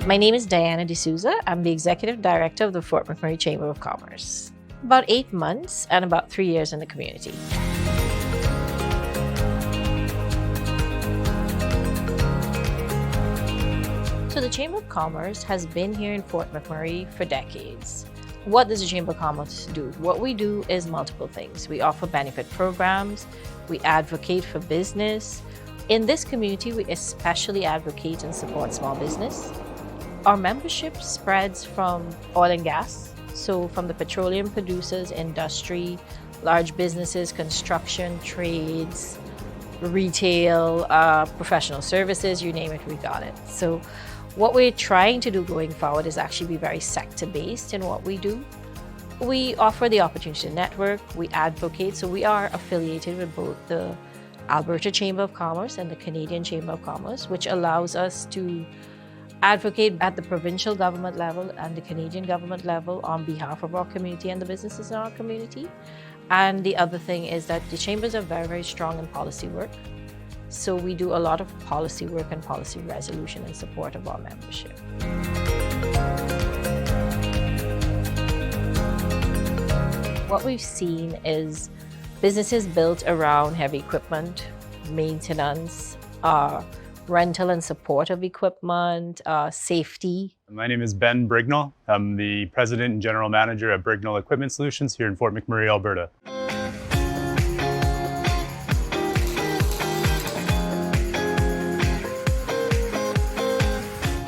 My name is Diana D'Souza. I'm the Executive Director of the Fort McMurray Chamber of Commerce. About 8 months and about 3 years in the community. So the Chamber of Commerce has been here in Fort McMurray for decades. What does the Chamber of Commerce do? What we do is multiple things. We offer benefit programs, we advocate for business. In this community, we especially advocate and support small business. Our membership spreads from oil and gas, so from the petroleum producers, industry, large businesses, construction, trades, retail, professional services, you name it, we got it. So what we're trying to do going forward is actually be very sector-based in what we do. We offer the opportunity to network, we advocate, so we are affiliated with both the Alberta Chamber of Commerce and the Canadian Chamber of Commerce, which allows us to advocate at the provincial government level and the Canadian government level on behalf of our community and the businesses in our community. And the other thing is that the chambers are very, very strong in policy work. So we do a lot of policy work and policy resolution in support of our membership. What we've seen is businesses built around heavy equipment, maintenance, rental and support of equipment, safety. My name is Ben Brignall. I'm the President and General Manager at Brignall Equipment Solutions here in Fort McMurray, Alberta.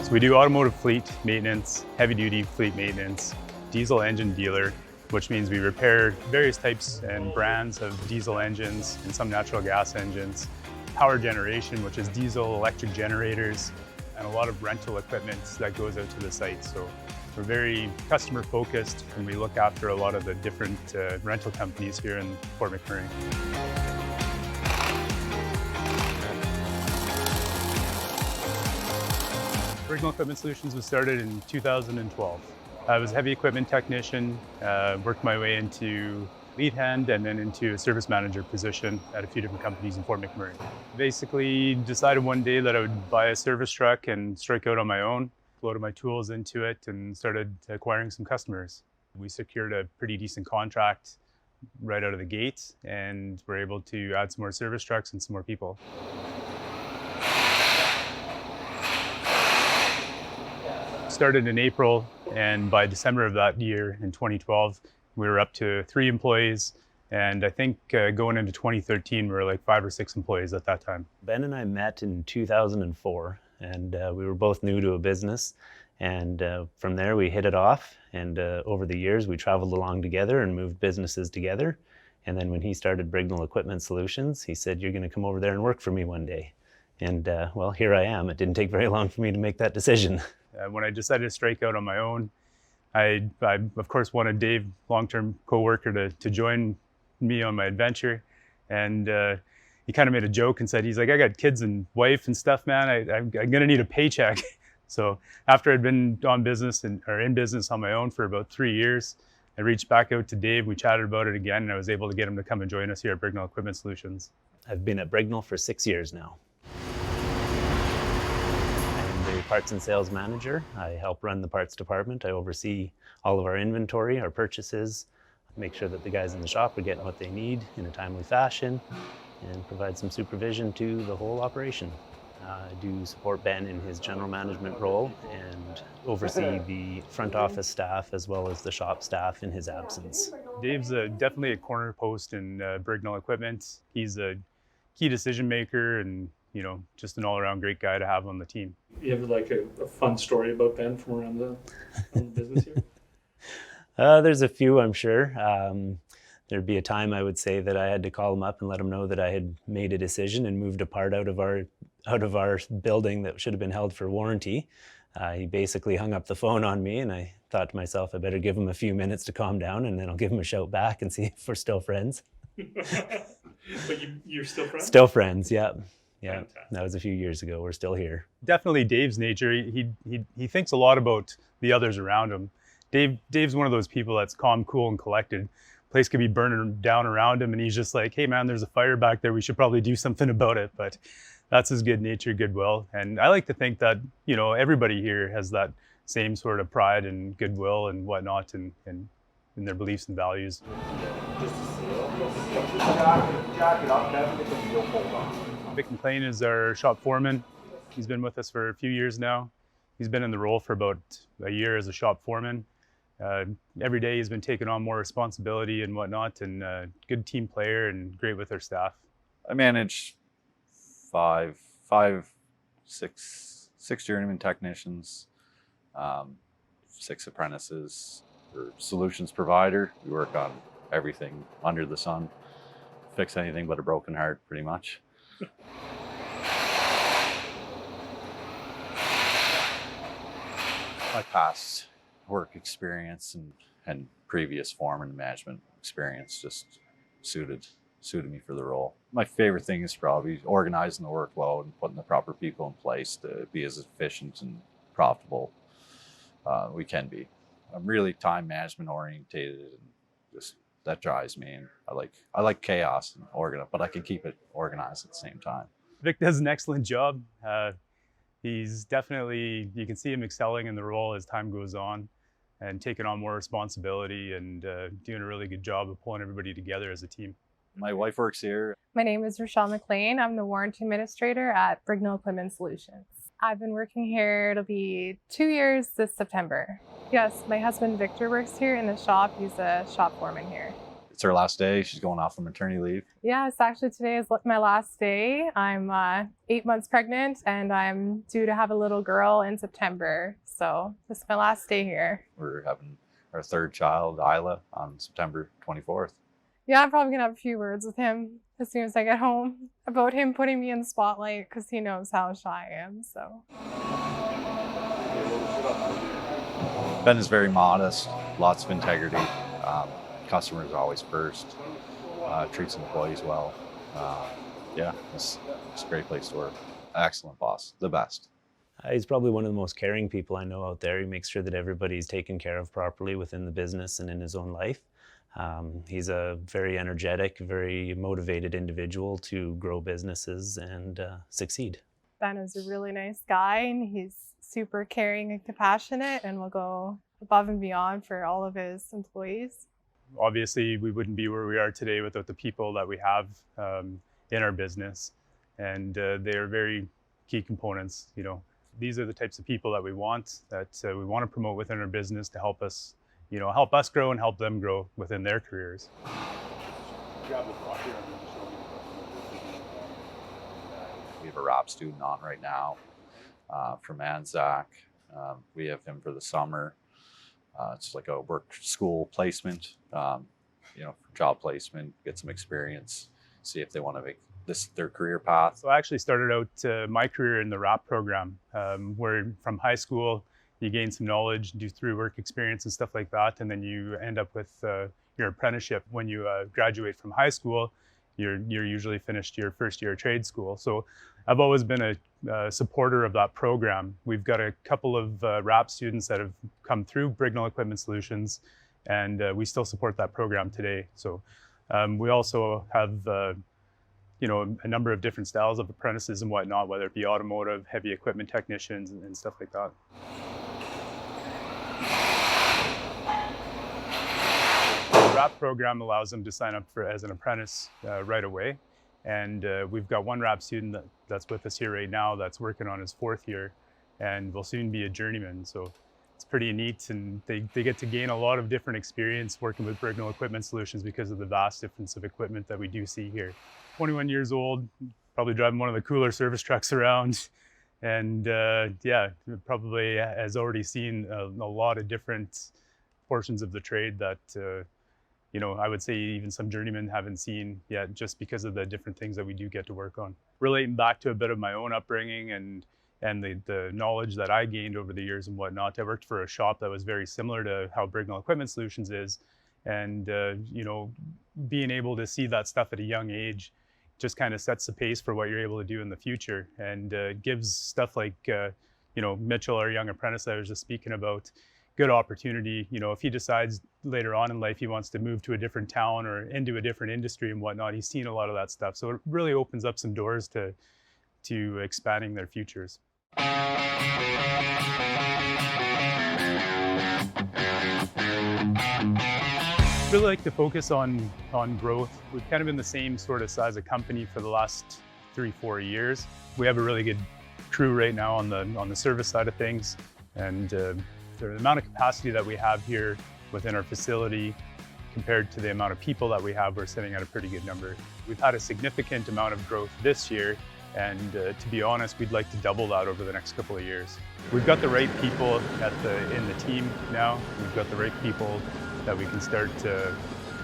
So we do automotive fleet maintenance, heavy-duty fleet maintenance, diesel engine dealer, which means we repair various types and brands of diesel engines and some natural gas engines, power generation, which is diesel, electric generators, and a lot of rental equipment that goes out to the site. So we're very customer focused and we look after a lot of the different rental companies here in Fort McMurray. Brignall Equipment Solutions was started in 2012. I was a heavy equipment technician, worked my way into lead hand and then into a service manager position at a few different companies in Fort McMurray. Basically decided one day that I would buy a service truck and strike out on my own, loaded my tools into it and started acquiring some customers. We secured a pretty decent contract right out of the gate and were able to add some more service trucks and some more people. Started in April, and by December of that year in 2012, we were up to 3 employees, and I think going into 2013, we were like 5 or 6 employees at that time. Ben and I met in 2004, and we were both new to a business, and from there we hit it off, and over the years we traveled along together and moved businesses together. And then when he started Brignall Equipment Solutions, he said, "You're going to come over there and work for me one day." And well, here I am. It didn't take very long for me to make that decision. When I decided to strike out on my own, I of course wanted Dave, long-term co-worker, to join me on my adventure. And he kind of made a joke and said, he's like, "I got kids and wife and stuff, man. I'm gonna need a paycheck." So after I'd been in business on my own for about 3 years, I reached back out to Dave. We chatted about it again, and I was able to get him to come and join us here at Brignall Equipment Solutions. I've been at Brignall for 6 years now. Parts and sales manager. I help run the parts department. I oversee all of our inventory, our purchases, make sure that the guys in the shop are getting what they need in a timely fashion, and provide some supervision to the whole operation. I do support Ben in his general management role and oversee the front office staff as well as the shop staff in his absence. Dave's definitely a corner post in Brignall Equipment. He's a key decision maker and just an all-around great guy to have on the team. You have like a fun story about Ben from around the business here? There's a few, I'm sure. There'd be a time I would say that I had to call him up and let him know that I had made a decision and moved a part out of our building that should have been held for warranty. He basically hung up the phone on me, and I thought to myself, I better give him a few minutes to calm down, and then I'll give him a shout back and see if we're still friends. But you're still friends? Still friends, yeah. Yeah, Fantastic. That was a few years ago. We're still here. Definitely Dave's nature. He thinks a lot about the others around him. Dave's one of those people that's calm, cool, and collected. Place could be burning down around him, and he's just like, "Hey man, there's a fire back there. We should probably do something about it." But That's his good nature, goodwill. And I like to think that, everybody here has that same sort of pride and goodwill and whatnot and in their beliefs and values. Vic McLean is our shop foreman. He's been with us for a few years now. He's been in the role for about a year as a shop foreman. Every day he's been taking on more responsibility and whatnot, and good team player and great with our staff. I manage six journeyman technicians, 6 apprentices. We're solutions provider. We work on everything under the sun. Fix anything but a broken heart, pretty much. My past work experience and previous foreman management experience just suited me for the role. My favorite thing is probably organizing the workload and putting the proper people in place to be as efficient and profitable we can be. I'm really time management orientated, and just that drives me. And I like chaos and but I can keep it organized at the same time. Vic does an excellent job. He's definitely, you can see him excelling in the role as time goes on and taking on more responsibility and doing a really good job of pulling everybody together as a team. My wife works here. My name is Rochelle McLean. I'm the warranty administrator at Brignall Equipment Solutions. I've been working here, it'll be 2 years this September. Yes, my husband Victor works here in the shop. He's a shop foreman here. It's her last day. She's going off on maternity leave. Yes, actually today is my last day. I'm 8 months pregnant and I'm due to have a little girl in September. So this is my last day here. We're having our 3rd child, Isla, on September 24th. Yeah, I'm probably gonna have a few words with him as soon as I get home about him putting me in the spotlight because he knows how shy I am, so. Ben is very modest, lots of integrity. Customers always first, treats employees well. Yeah, it's a great place to work. Excellent boss, the best. He's probably one of the most caring people I know out there. He makes sure that everybody's taken care of properly within the business and in his own life. He's a very energetic, very motivated individual to grow businesses and succeed. Ben is a really nice guy and he's super caring and compassionate and will go above and beyond for all of his employees. Obviously, we wouldn't be where we are today without the people that we have in our business, and they are very key components. These are the types of people that we want we want to promote within our business to help us grow and help them grow within their careers. We have a RAP student on right now from Anzac. We have him for the summer. It's like a work school placement, job placement, get some experience, see if they want to make this their career path. So I actually started out my career in the RAP program, where from high school, you gain some knowledge, do through work experience and stuff like that, and then you end up with your apprenticeship. When you graduate from high school, you're usually finished your first year of trade school. So I've always been a supporter of that program. We've got a couple of RAP students that have come through Brignall Equipment Solutions, and we still support that program today. So we also have a number of different styles of apprentices and whatnot, whether it be automotive, heavy equipment technicians, and stuff like that. The RAP program allows them to sign up as an apprentice right away. And we've got one RAP student that's with us here right now that's working on his 4th year and will soon be a journeyman. So it's pretty neat, and they get to gain a lot of different experience working with Brignall Equipment Solutions because of the vast difference of equipment that we do see here. 21 years old, probably driving one of the cooler service trucks around. And probably has already seen a lot of different portions of the trade that I would say even some journeymen haven't seen yet, just because of the different things that we do get to work on. Relating back to a bit of my own upbringing and the knowledge that I gained over the years and whatnot, I worked for a shop that was very similar to how Brignall Equipment Solutions is. And, being able to see that stuff at a young age just kind of sets the pace for what you're able to do in the future, and gives stuff like, Mitchell, our young apprentice I was just speaking about, good opportunity. If he decides later on in life he wants to move to a different town or into a different industry and whatnot, he's seen a lot of that stuff. So it really opens up some doors to to expanding their futures. Really like to focus on growth. We've kind of been the same sort of size of company for the last 3-4 years. We have a really good crew right now on the service side of things, and the amount of capacity that we have here within our facility compared to the amount of people that we have, we're sitting at a pretty good number. We've had a significant amount of growth this year, and to be honest, we'd like to double that over the next couple of years. We've got the right people in the team now. We've got the right people that we can start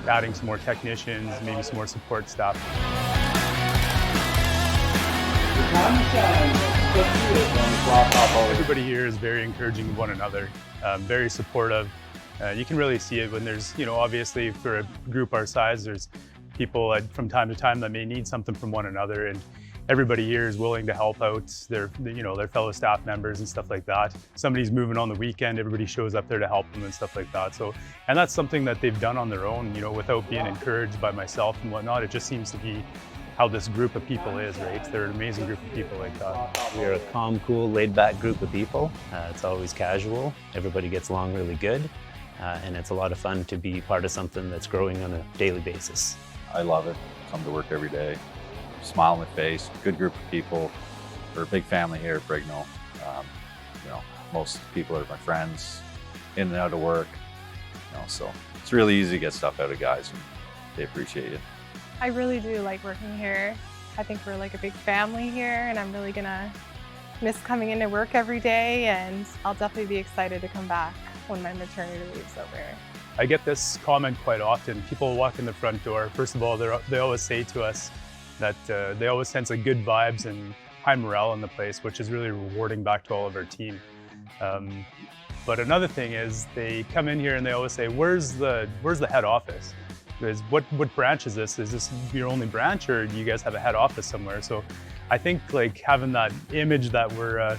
adding some more technicians, maybe some more support staff. Everybody here is very encouraging of one another, very supportive. You can really see it when there's, obviously for a group our size, there's people from time to time that may need something from one another, and everybody here is willing to help out their fellow staff members and stuff like that. Somebody's moving on the weekend, everybody shows up there to help them and stuff like that. So, and that's something that they've done on their own, without being encouraged by myself and whatnot. It just seems to be how this group of people is, right? They're an amazing group of people like that. We're a calm, cool, laid-back group of people. It's always casual. Everybody gets along really good. And it's a lot of fun to be part of something that's growing on a daily basis. I love it. Come to work every day. Smile on my face, good group of people. We're a big family here at Brignall. Most people are my friends, in and out of work. So it's really easy to get stuff out of guys, and they appreciate it. I really do like working here. I think we're like a big family here, and I'm really gonna miss coming into work every day, and I'll definitely be excited to come back when my maternity leave's over. I get this comment quite often. People walk in the front door. First of all, they always say to us that they always sense a good vibes and high morale in the place, which is really rewarding back to all of our team. But another thing is they come in here and they always say, "Where's the head office? What branch is this? Is this your only branch, or do you guys have a head office somewhere?" So I think like having that image that we're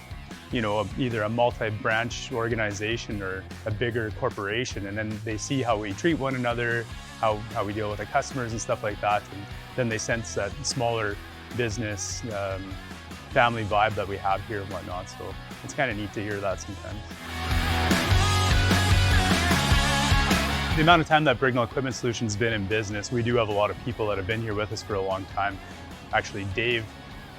either a multi-branch organization or a bigger corporation, and then they see how we treat one another, how we deal with the customers and stuff like that, and then they sense that smaller business family vibe that we have here and whatnot. So it's kind of neat to hear that sometimes. The amount of time that Brignall Equipment Solutions has been in business, we do have a lot of people that have been here with us for a long time. Actually, Dave,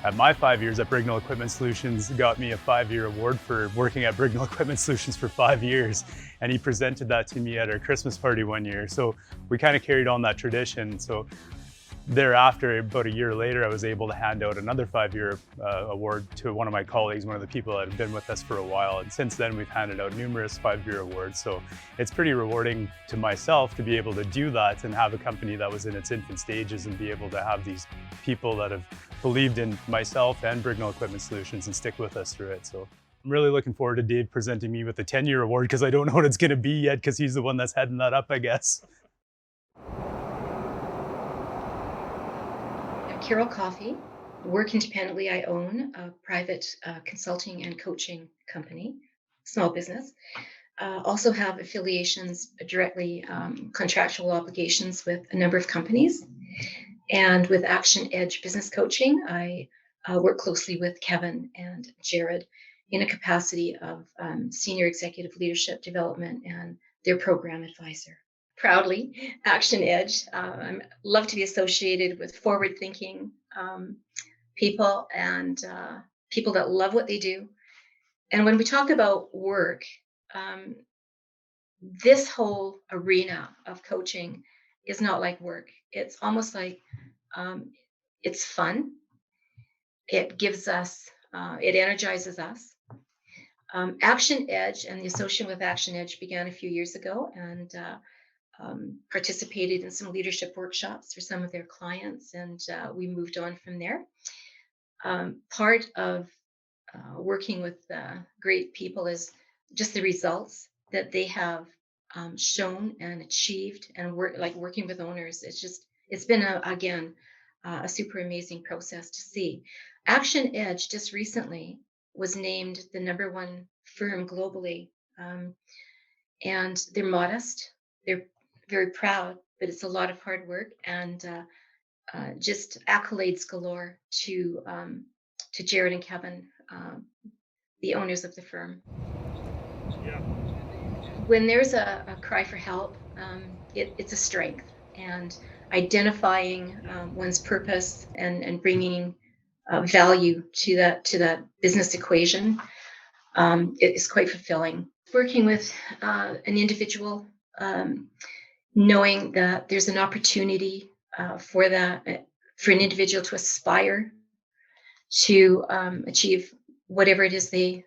at my 5 years at Brignall Equipment Solutions, got me a 5-year award for working at Brignall Equipment Solutions for 5 years. And he presented that to me at our Christmas party one year. So we kind of carried on that tradition. So thereafter, about a year later, I was able to hand out another 5-year award to one of my colleagues, one of the people that have been with us for a while. And since then, we've handed out numerous 5-year awards. So it's pretty rewarding to myself to be able to do that and have a company that was in its infant stages and be able to have these people that have believed in myself and Brignall Equipment Solutions and stick with us through it. So I'm really looking forward to Dave presenting me with the 10-year award, because I don't know what it's going to be yet, because he's the one that's heading that up, I guess. Carol Coffey. Work independently. I own a private consulting and coaching company, small business. Also have affiliations, directly contractual obligations with a number of companies. And with Action Edge Business Coaching, I work closely with Kevin and Jared in a capacity of senior executive leadership development and their program advisor. Proudly, Action Edge. I love to be associated with forward-thinking people and people that love what they do. And when we talk about work, this whole arena of coaching is not like work. It's almost like it's fun. It gives us, it energizes us. Action Edge and the association with Action Edge began a few years ago, and participated in some leadership workshops for some of their clients, and we moved on from there. Part of working with great people is just the results that they have shown and achieved, and working with owners. It's been a super amazing process to see. Action Edge just recently was named the #1 firm globally, and they're modest. They're very proud, but it's a lot of hard work and just accolades galore to to Jared and Kevin, the owners of the firm. When there's a cry for help, it's a strength, and identifying one's purpose and bringing value to that business equation, it is quite fulfilling. Working with an individual, knowing that there's an opportunity for an individual to aspire to achieve whatever it is they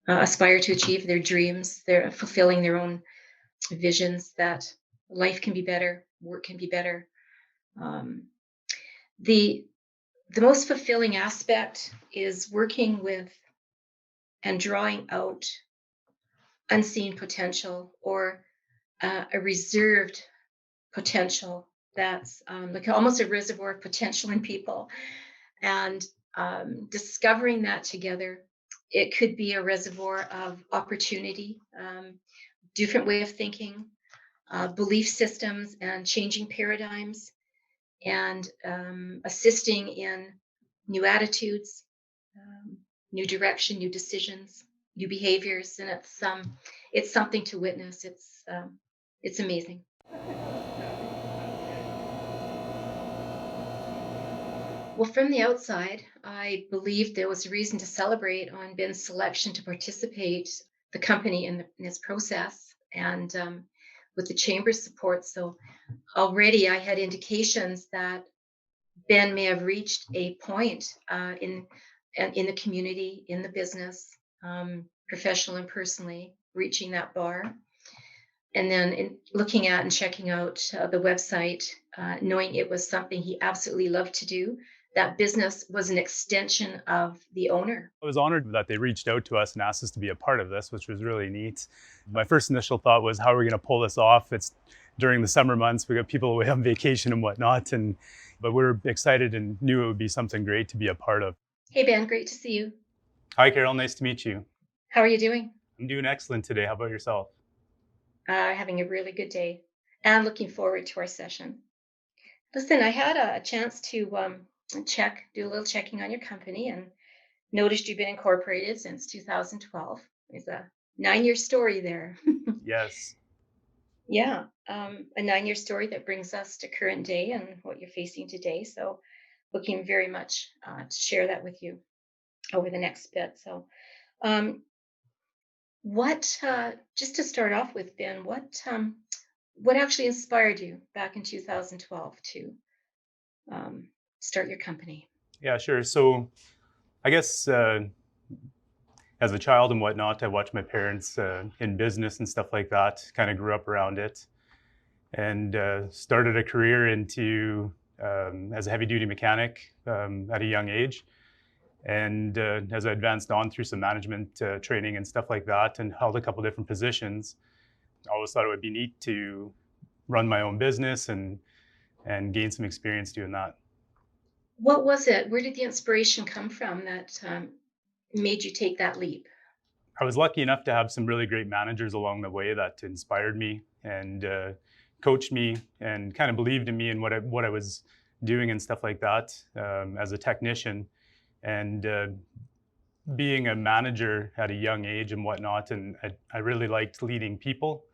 aspire to achieve, their dreams, they're fulfilling their own visions, that life can be better, work can be better. The most fulfilling aspect is working with and drawing out unseen potential, or a reserved potential that's like almost a reservoir of potential in people, and discovering that together. It could be a reservoir of opportunity, different way of thinking, belief systems, and changing paradigms, and assisting in new attitudes, new direction, new decisions, new behaviors, and it's something to witness. It's amazing. Well, from the outside, I believed there was a reason to celebrate on Ben's selection to participate the company in this process, and with the chamber's support. So already I had indications that Ben may have reached a point in the community, in the business, professional and personally, reaching that bar. And then in looking at and checking out the website, knowing it was something he absolutely loved to do, that business was an extension of the owner. I was honored that they reached out to us and asked us to be a part of this, which was really neat. My first initial thought was, how are we going to pull this off? It's during the summer months, we got people away on vacation and whatnot, but we're excited and knew it would be something great to be a part of. Hey, Ben, great to see you. Hi, Carol. Nice to meet you. How are you doing? I'm doing excellent today. How about yourself? Having a really good day, and looking forward to our session. Listen, I had a chance to do a little checking on your company, and noticed you've been incorporated since 2012. It's a 9-year story there. Yes. Yeah, a 9-year story that brings us to current day and what you're facing today. So, looking very much to share that with you over the next bit. So, just to start off with, Ben, what actually inspired you back in 2012 to start your company? Yeah, sure. So I guess as a child and whatnot, I watched my parents in business and stuff like that, kind of grew up around it, and started a career into as a heavy duty mechanic at a young age. And as I advanced on through some management training and stuff like that, and held a couple different positions, I always thought it would be neat to run my own business and gain some experience doing that. What was it? Where did the inspiration come from that made you take that leap? I was lucky enough to have some really great managers along the way that inspired me and coached me and kind of believed in me and what I was doing and stuff like that as a technician. And being a manager at a young age and whatnot, and I really liked leading people.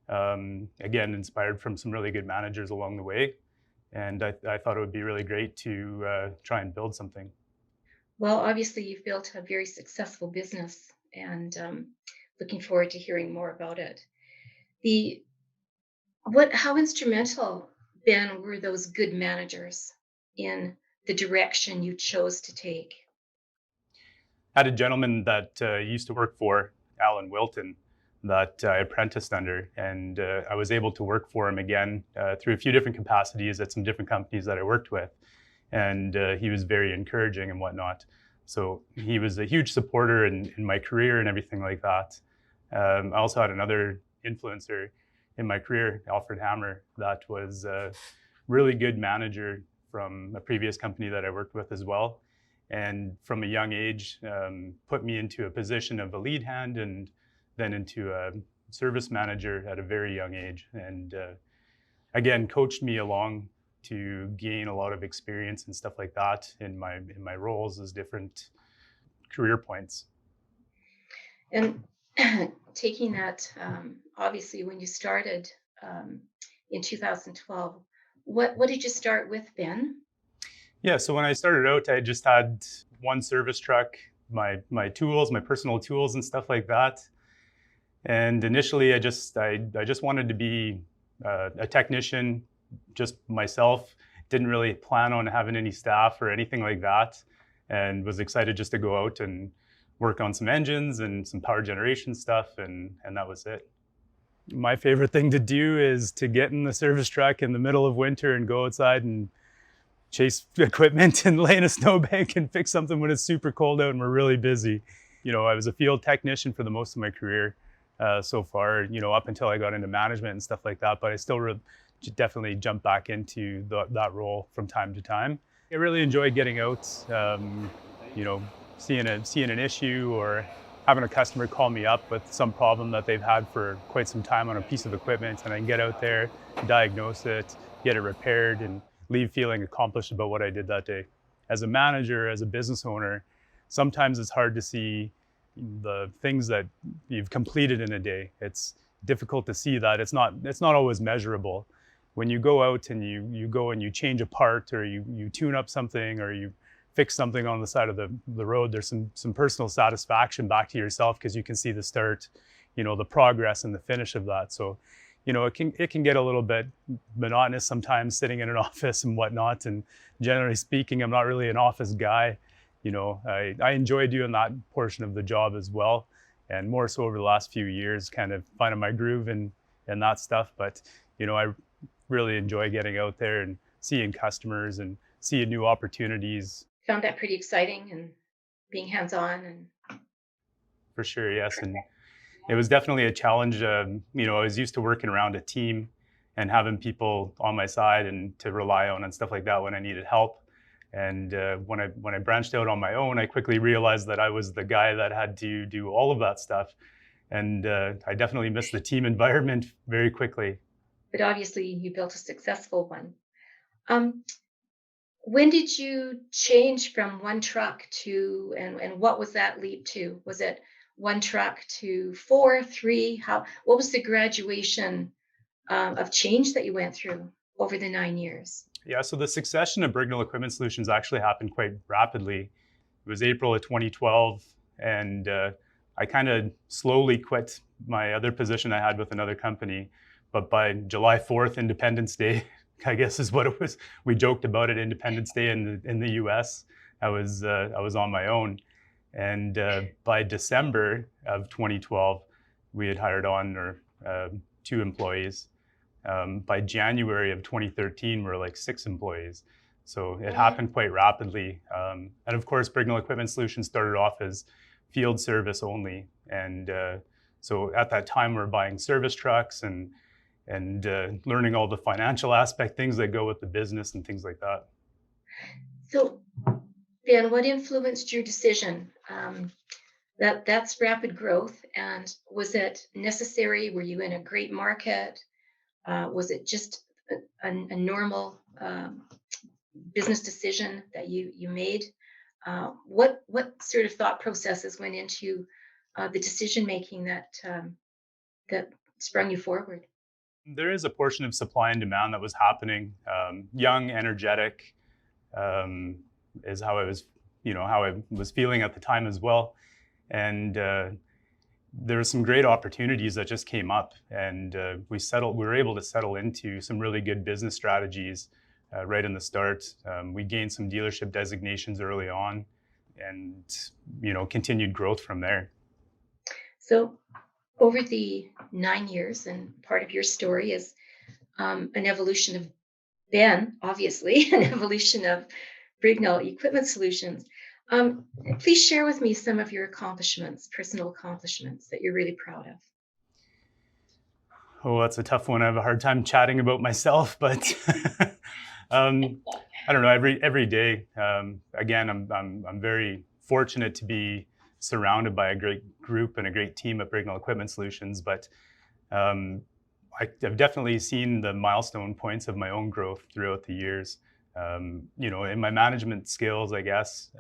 Again, inspired from some really good managers along the way. And I thought it would be really great to try and build something. Well, obviously, you've built a very successful business, and looking forward to hearing more about it. How instrumental, Ben, were those good managers in the direction you chose to take? I had a gentleman that used to work for Alan Wilton that I apprenticed under, and I was able to work for him again through a few different capacities at some different companies that I worked with. And he was very encouraging and whatnot. So he was a huge supporter in my career and everything like that. I also had another influencer in my career, Alfred Hammer, that was a really good manager from a previous company that I worked with as well. And from a young age, put me into a position of a lead hand and then into a service manager at a very young age. And again, coached me along to gain a lot of experience and stuff like that in my roles as different career points. And taking that, obviously, when you started in 2012, what did you start with, Ben? Yeah, so when I started out, I just had one service truck, my tools, my personal tools and stuff like that. And initially, I just wanted to be a technician, just myself. Didn't really plan on having any staff or anything like that, and was excited just to go out and work on some engines and some power generation stuff, and that was it. My favorite thing to do is to get in the service truck in the middle of winter and go outside and chase equipment and lay in a snowbank and fix something when it's super cold out and we're really busy. You know, I was a field technician for the most of my career so far, you know, up until I got into management and stuff like that, but I still definitely jump back into that role from time to time. I really enjoy getting out, you know, seeing an issue or having a customer call me up with some problem that they've had for quite some time on a piece of equipment, and I can get out there, diagnose it, get it repaired, and leave feeling accomplished about what I did that day. As a manager, as a business owner, sometimes it's hard to see the things that you've completed in a day. It's difficult to see that. It's not always measurable. When you go out and you go and you change a part, or you tune up something, or you fix something on the side of the road, there's some personal satisfaction back to yourself because you can see the start, you know, the progress and the finish of that. So, you know, it can get a little bit monotonous sometimes sitting in an office and whatnot. And generally speaking, I'm not really an office guy. You know, I enjoy doing that portion of the job as well, and more so over the last few years, kind of finding my groove and that stuff. But, you know, I really enjoy getting out there and seeing customers and seeing new opportunities. Found that pretty exciting and being hands-on and For sure, yes. And it was definitely a challenge. You know, I was used to working around a team and having people on my side and to rely on and stuff like that when I needed help. And when I branched out on my own, I quickly realized that I was the guy that had to do all of that stuff. And I definitely missed the team environment very quickly. but obviously you built a successful one. When did you change from one truck to, and what was that leap to? Was it one truck to four, three? What was the graduation of change that you went through over the 9 years? Yeah, so the succession of Brignall Equipment Solutions actually happened quite rapidly. It was April of 2012, and I kind of slowly quit my other position I had with another company. But by July 4th, Independence Day, I guess is what it was. We joked about it, Independence Day in the U.S. I was on my own, and by December of 2012, we had hired on 2 employees. By January of 2013, we're like 6 employees. So it happened quite rapidly. And of course, Brignall Equipment Solutions started off as field service only. And so at that time, we're buying service trucks and learning all the financial aspect things that go with the business and things like that. So, Ben, what influenced your decision? That's rapid growth, and was it necessary? Were you in a great market? Was it just a normal business decision that you made? What sort of thought processes went into the decision making that sprung you forward? There is a portion of supply and demand that was happening. Young, energetic is how I was feeling at the time as well. And there were some great opportunities that just came up, and we were able to settle into some really good business strategies right in the start. We gained some dealership designations early on, and continued growth from there. So over the 9 years, and part of your story is an evolution of Ben, obviously, an evolution of Brignall Equipment Solutions. Please share with me some of your accomplishments, personal accomplishments that you're really proud of. Oh, that's a tough one. I have a hard time chatting about myself, but I don't know. Every day, again, I'm very fortunate to be surrounded by a great group and a great team at Brignall Equipment Solutions. But I've definitely seen the milestone points of my own growth throughout the years. In my management skills, I guess,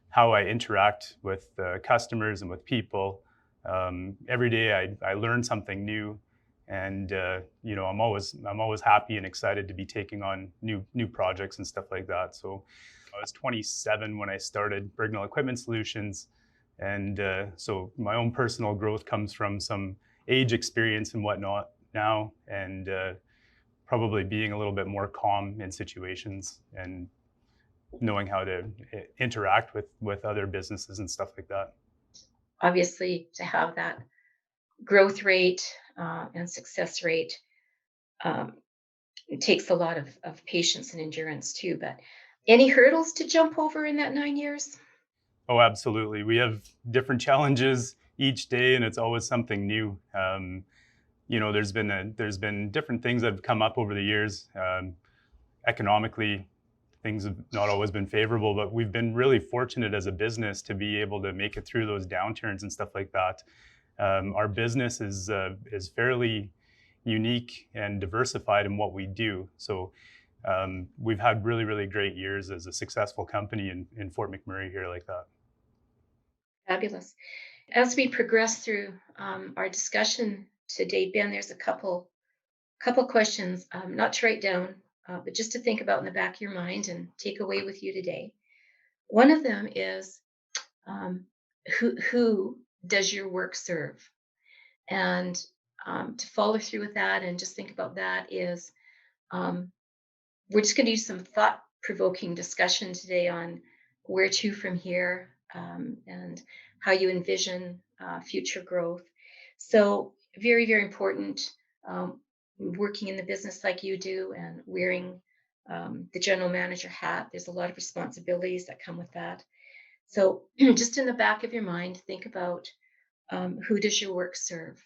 how I interact with customers and with people. Every day I learn something new, and I'm always happy and excited to be taking on new projects and stuff like that. So I was 27 when I started Brignall Equipment Solutions, and so my own personal growth comes from some age experience and whatnot now, and probably being a little bit more calm in situations and knowing how to interact with other businesses and stuff like that. Obviously, to have that growth rate and success rate, um, it takes a lot of patience and endurance too. But any hurdles to jump over in that 9 years? Oh, absolutely. We have different challenges each day, and it's always something new. There's been different things that have come up over the years. Economically, things have not always been favorable, but we've been really fortunate as a business to be able to make it through those downturns and stuff like that. Our business is fairly unique and diversified in what we do. So we've had really, really great years as a successful company in Fort McMurray here like that. Fabulous. As we progress through our discussion today, Ben, there's a couple questions, not to write down, but just to think about in the back of your mind and take away with you today. One of them is um, who does your work serve? And to follow through with that and just think about that is um, we're just going to do some thought provoking discussion today on where to from here and how you envision future growth. So, very, very important working in the business like you do and wearing the general manager hat. There's a lot of responsibilities that come with that. So, just in the back of your mind, think about who does your work serve?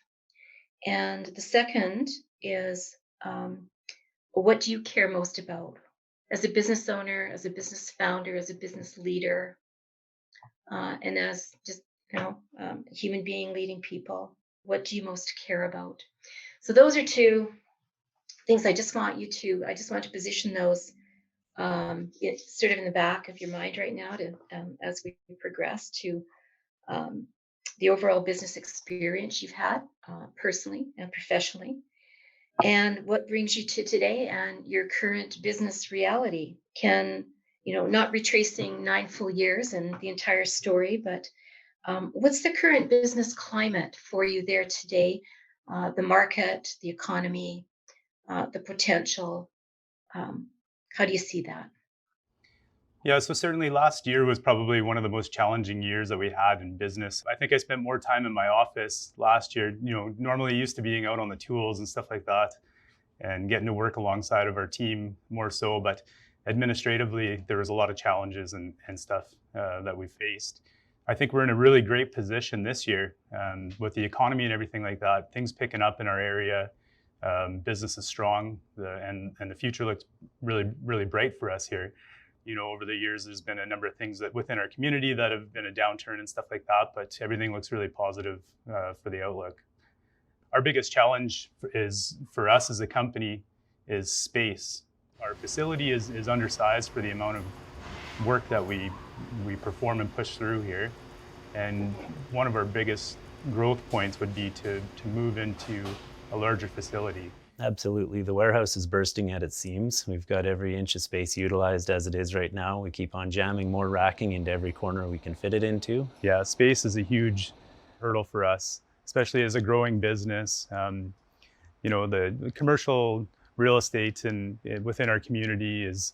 And the second is what do you care most about as a business owner, as a business founder, as a business leader, and as just a human being leading people? What do you most care about? So those are two things I just want to position those it's sort of in the back of your mind right now to as we progress to um, the overall business experience you've had personally and professionally, and what brings you to today and your current business reality. Can, not retracing 9 full years and the entire story, but what's the current business climate for you there today? The market, the economy, the potential. Um, how do you see that? Yeah, so certainly last year was probably one of the most challenging years that we had in business. I think I spent more time in my office last year, normally used to being out on the tools and stuff like that and getting to work alongside of our team more so. But administratively, there was a lot of challenges and stuff that we faced. I think we're in a really great position this year with the economy and everything like that. Things picking up in our area, business is strong, and the future looks really, really bright for us here. Over the years, there's been a number of things that within our community that have been a downturn and stuff like that, but everything looks really positive for the outlook. Our biggest challenge is for us as a company is space. Our facility is undersized for the amount of work that we perform and push through here. And one of our biggest growth points would be to move into a larger facility. Absolutely. The warehouse is bursting at its seams. We've got every inch of space utilized as it is right now. We keep on jamming more racking into every corner we can fit it into. Yeah, space is a huge hurdle for us, especially as a growing business. The commercial real estate within our community is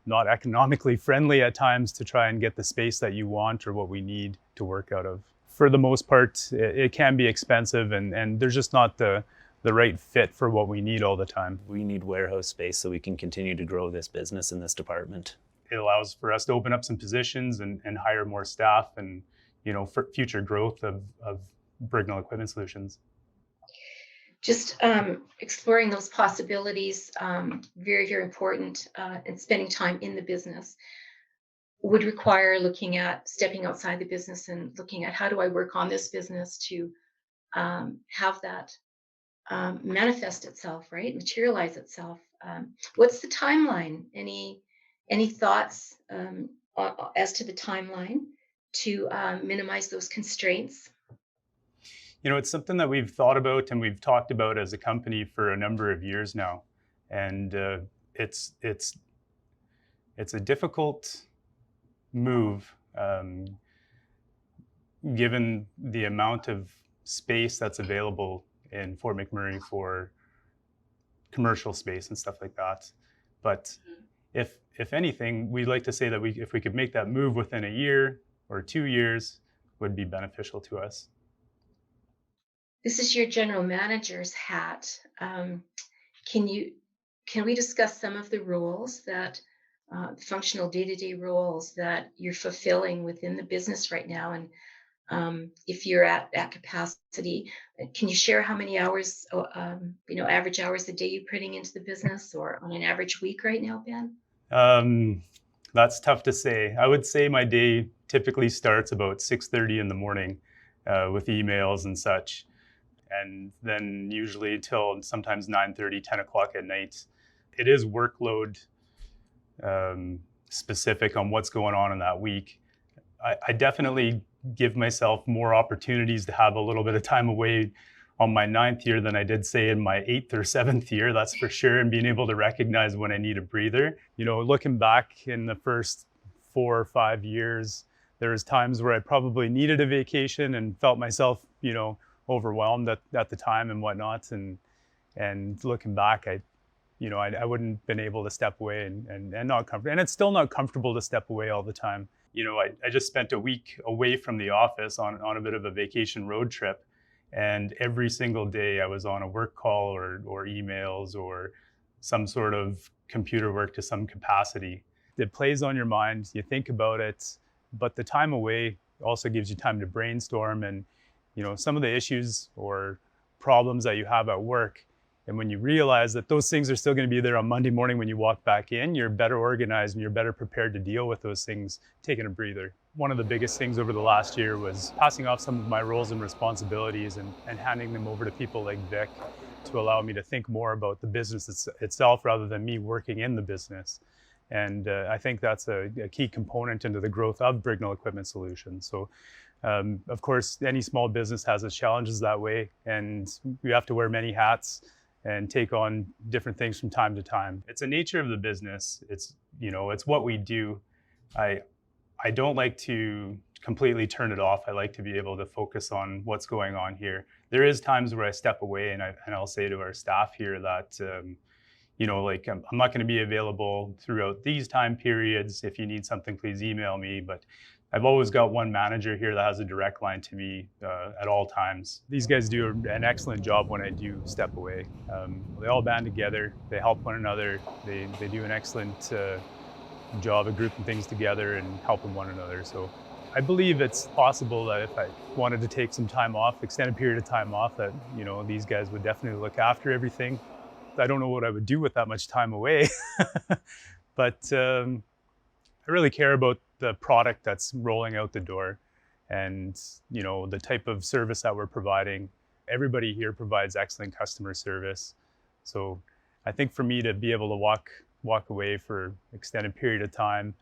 not economically friendly at times to try and get the space that you want or what we need to work out of. For the most part, it can be expensive and there's just not the right fit for what we need all the time. We need warehouse space so we can continue to grow this business in this department. It allows for us to open up some positions and hire more staff and, for future growth of Brignall Equipment Solutions. Just exploring those possibilities, very, very important, and spending time in the business would require looking at stepping outside the business and looking at how do I work on this business to have that manifest itself, right? Materialize itself. What's the timeline? Any thoughts as to the timeline to minimize those constraints? It's something that we've thought about and we've talked about as a company for a number of years now, and it's it's it's a difficult move, given the amount of space that's available in Fort McMurray for commercial space and stuff like that. But if anything, we'd like to say that if we could make that move within a year or 2 years, would be beneficial to us. This is your general manager's hat. Can you can we discuss some of the roles that functional day-to-day roles that you're fulfilling within the business right now? And if you're at that capacity, can you share how many hours, average hours a day you're putting into the business, or on an average week right now, Ben? Um, that's tough to say. I would say my day typically starts about 6:30 in the morning, with emails and such, and then usually till sometimes 9:30, 10 o'clock at night. It is workload specific on what's going on in that week. I definitely give myself more opportunities to have a little bit of time away on my ninth year than I did, say, in my eighth or seventh year, that's for sure, and being able to recognize when I need a breather. Looking back in the first 4 or 5 years, there was times where I probably needed a vacation and felt myself, overwhelmed at the time and whatnot. And looking back, I wouldn't have been able to step away and not comfortable. And it's still not comfortable to step away all the time. I just spent a week away from the office on a bit of a vacation road trip. And every single day I was on a work call or emails or some sort of computer work to some capacity. It plays on your mind, you think about it, but the time away also gives you time to brainstorm and, some of the issues or problems that you have at work. And when you realize that those things are still going to be there on Monday morning when you walk back in, you're better organized and you're better prepared to deal with those things, taking a breather. One of the biggest things over the last year was passing off some of my roles and responsibilities and handing them over to people like Vic to allow me to think more about the business itself rather than me working in the business. And I think that's a key component into the growth of Brignall Equipment Solutions. So, of course, any small business has its challenges that way, and you have to wear many hats and take on different things from time to time. It's the nature of the business. It's what we do. I don't like to completely turn it off. I like to be able to focus on what's going on here. There is times where I step away and I'll say to our staff here that, I'm not going to be available throughout these time periods. If you need something, please email me. But I've always got one manager here that has a direct line to me at all times. These guys do an excellent job when I do step away. They all band together. They help one another. They do an excellent job of grouping things together and helping one another. So I believe it's possible that if I wanted to take some time off, extended period of time off, that these guys would definitely look after everything. I don't know what I would do with that much time away, but I really care about the product that's rolling out the door and the type of service that we're providing. Everybody here provides excellent customer service. So I think for me to be able to walk away for extended period of time,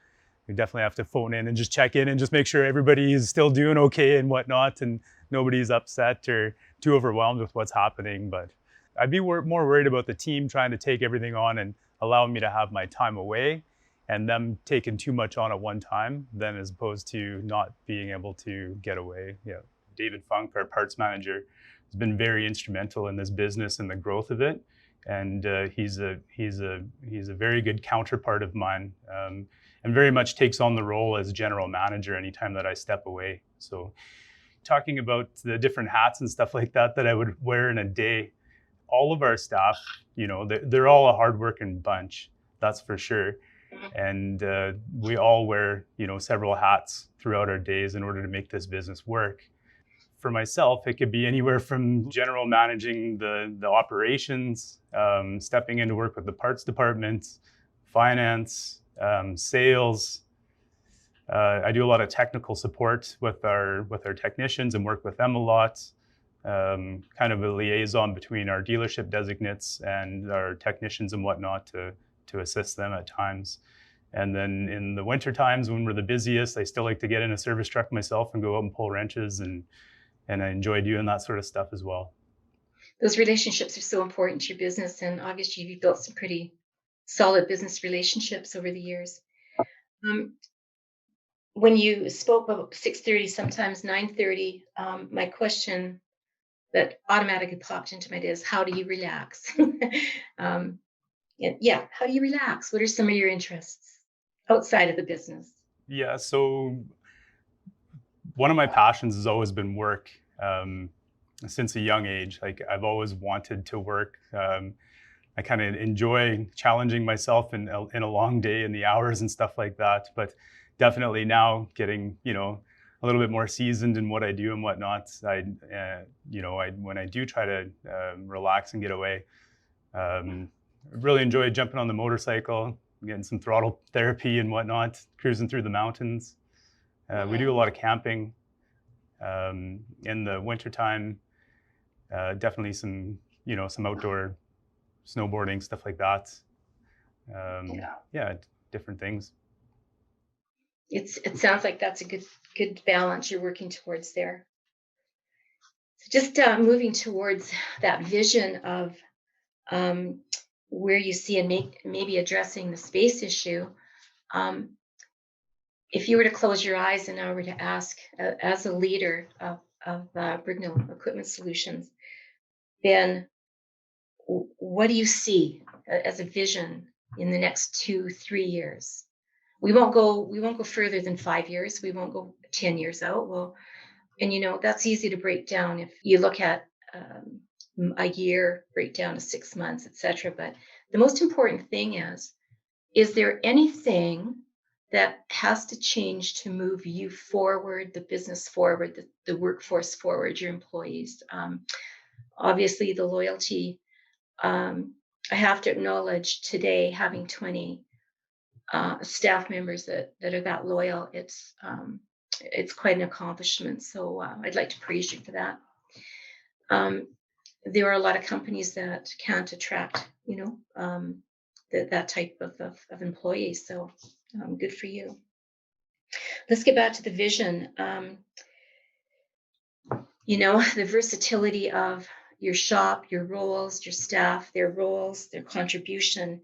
we definitely have to phone in and just check in and just make sure everybody is still doing okay and whatnot, and nobody's upset or too overwhelmed with what's happening. But I'd be more worried about the team trying to take everything on and allowing me to have my time away and them taking too much on at one time than as opposed to not being able to get away. Yeah. David Funk, our parts manager, has been very instrumental in this business and the growth of it. And he's a very good counterpart of mine, and very much takes on the role as general manager anytime that I step away. So talking about the different hats and stuff like that I would wear in a day, all of our staff, they're all a hardworking bunch, that's for sure. And we all wear, several hats throughout our days in order to make this business work. For myself, it could be anywhere from general managing the operations, stepping in to work with the parts department, finance, sales. I do a lot of technical support with our technicians and work with them a lot. kind of a liaison between our dealership designates and our technicians and whatnot to assist them at times. And then in the winter times when we're the busiest, I still like to get in a service truck myself and go out and pull wrenches, and I enjoy doing that sort of stuff as well. Those relationships are so important to your business, and obviously you've built some pretty solid business relationships over the years. Um, when you spoke about 6:30, sometimes 9:30, my question that automatically popped into my head is, how do you relax? um, yeah, how do you relax? What are some of your interests outside of the business? Yeah, so one of my passions has always been work. Since a young age, like I've always wanted to work. I kind of enjoy challenging myself in a long day and the hours and stuff like that. But definitely now getting, a little bit more seasoned in what I do and whatnot, when I do try to relax and get away, really enjoy jumping on the motorcycle, getting some throttle therapy and whatnot, cruising through the mountains. We do a lot of camping in the wintertime. Definitely some outdoor snowboarding, stuff like that. Yeah, different things. It sounds like that's a good balance you're working towards there. So just moving towards that vision of um, where you see and maybe addressing the space issue. Um, if you were to close your eyes and I were to ask, as a leader of Brignall Equipment Solutions, Ben, what do you see as a vision in the next 2-3 years? We won't go further than 5 years. We won't go 10 years out. Well, and that's easy to break down if you look at a year, break down to 6 months, etc. But the most important thing is there anything that has to change to move you forward, the business forward, the workforce forward, your employees? Obviously, the loyalty. I have to acknowledge today, having 20 staff members that are that loyal, it's quite an accomplishment. So I'd like to praise you for that. There are a lot of companies that can't attract, that type of employees. So good for you. Let's get back to the vision. The versatility of your shop, your roles, your staff, their roles, their contribution.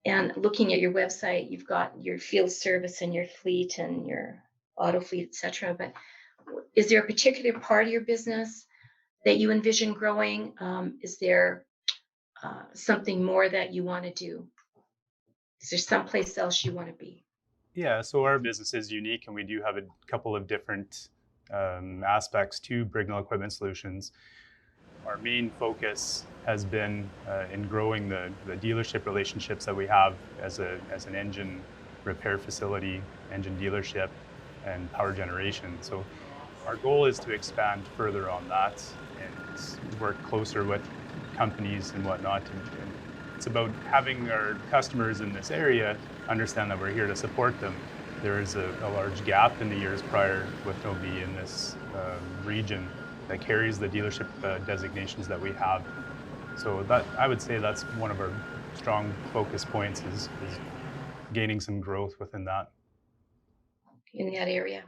And looking at your website, you've got your field service and your fleet and your auto fleet, etc. But is there a particular part of your business that you envision growing? Is there something more that you want to do? Is there someplace else you want to be? Yeah, so our business is unique, and we do have a couple of different aspects to Brignall Equipment Solutions. Our main focus has been in growing the dealership relationships that we have as an engine repair facility, engine dealership, and power generation. So our goal is to expand further on that and work closer with companies and whatnot. And it's about having our customers in this area understand that we're here to support them. There is a large gap in the years prior with nobody in this region that carries the dealership designations that we have. So that, I would say, that's one of our strong focus points is gaining some growth within that. In that area.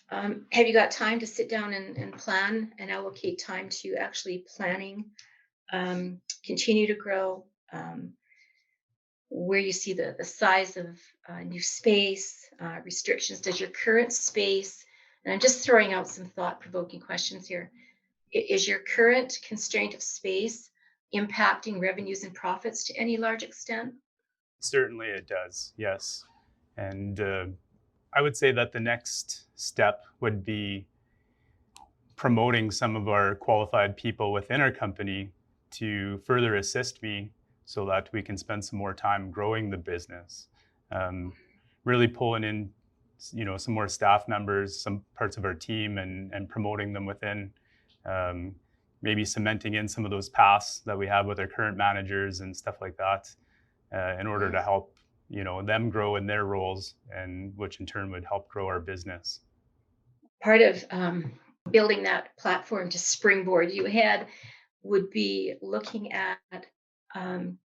Have you got time to sit down and plan and allocate time to actually planning, continue to grow, where you see the size of new space, restrictions? Does your current space, and I'm just throwing out some thought-provoking questions here, is your current constraint of space impacting revenues and profits to any large extent? Certainly it does, yes. And I would say that the next step would be promoting some of our qualified people within our company to further assist me so that we can spend some more time growing the business. Really pulling in, some more staff members, some parts of our team, and promoting them within. Maybe cementing in some of those paths that we have with our current managers and stuff like that, in order to help them grow in their roles, and which in turn would help grow our business. Part of building that platform to springboard you ahead would be looking at um,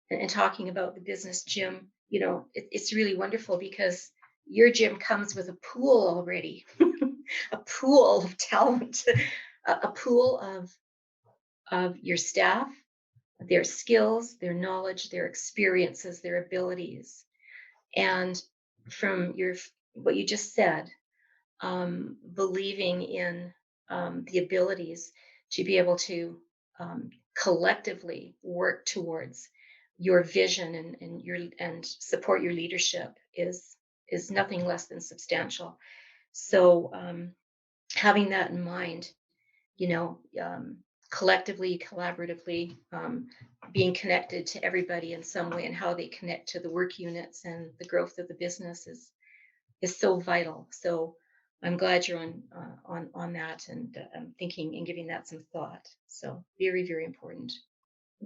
and talking about the business gym. It's really wonderful because your gym comes with a pool already, a pool of talent, a pool of your staff, their skills, their knowledge, their experiences, their abilities. And from what you just said, believing in the abilities to be able to collectively work towards your vision and support your leadership is nothing less than substantial. So having that in mind, you know, um, collectively, collaboratively, being connected to everybody in some way and how they connect to the work units and the growth of the business is so vital. So I'm glad you're on that and I'm thinking and giving that some thought. So very, very important.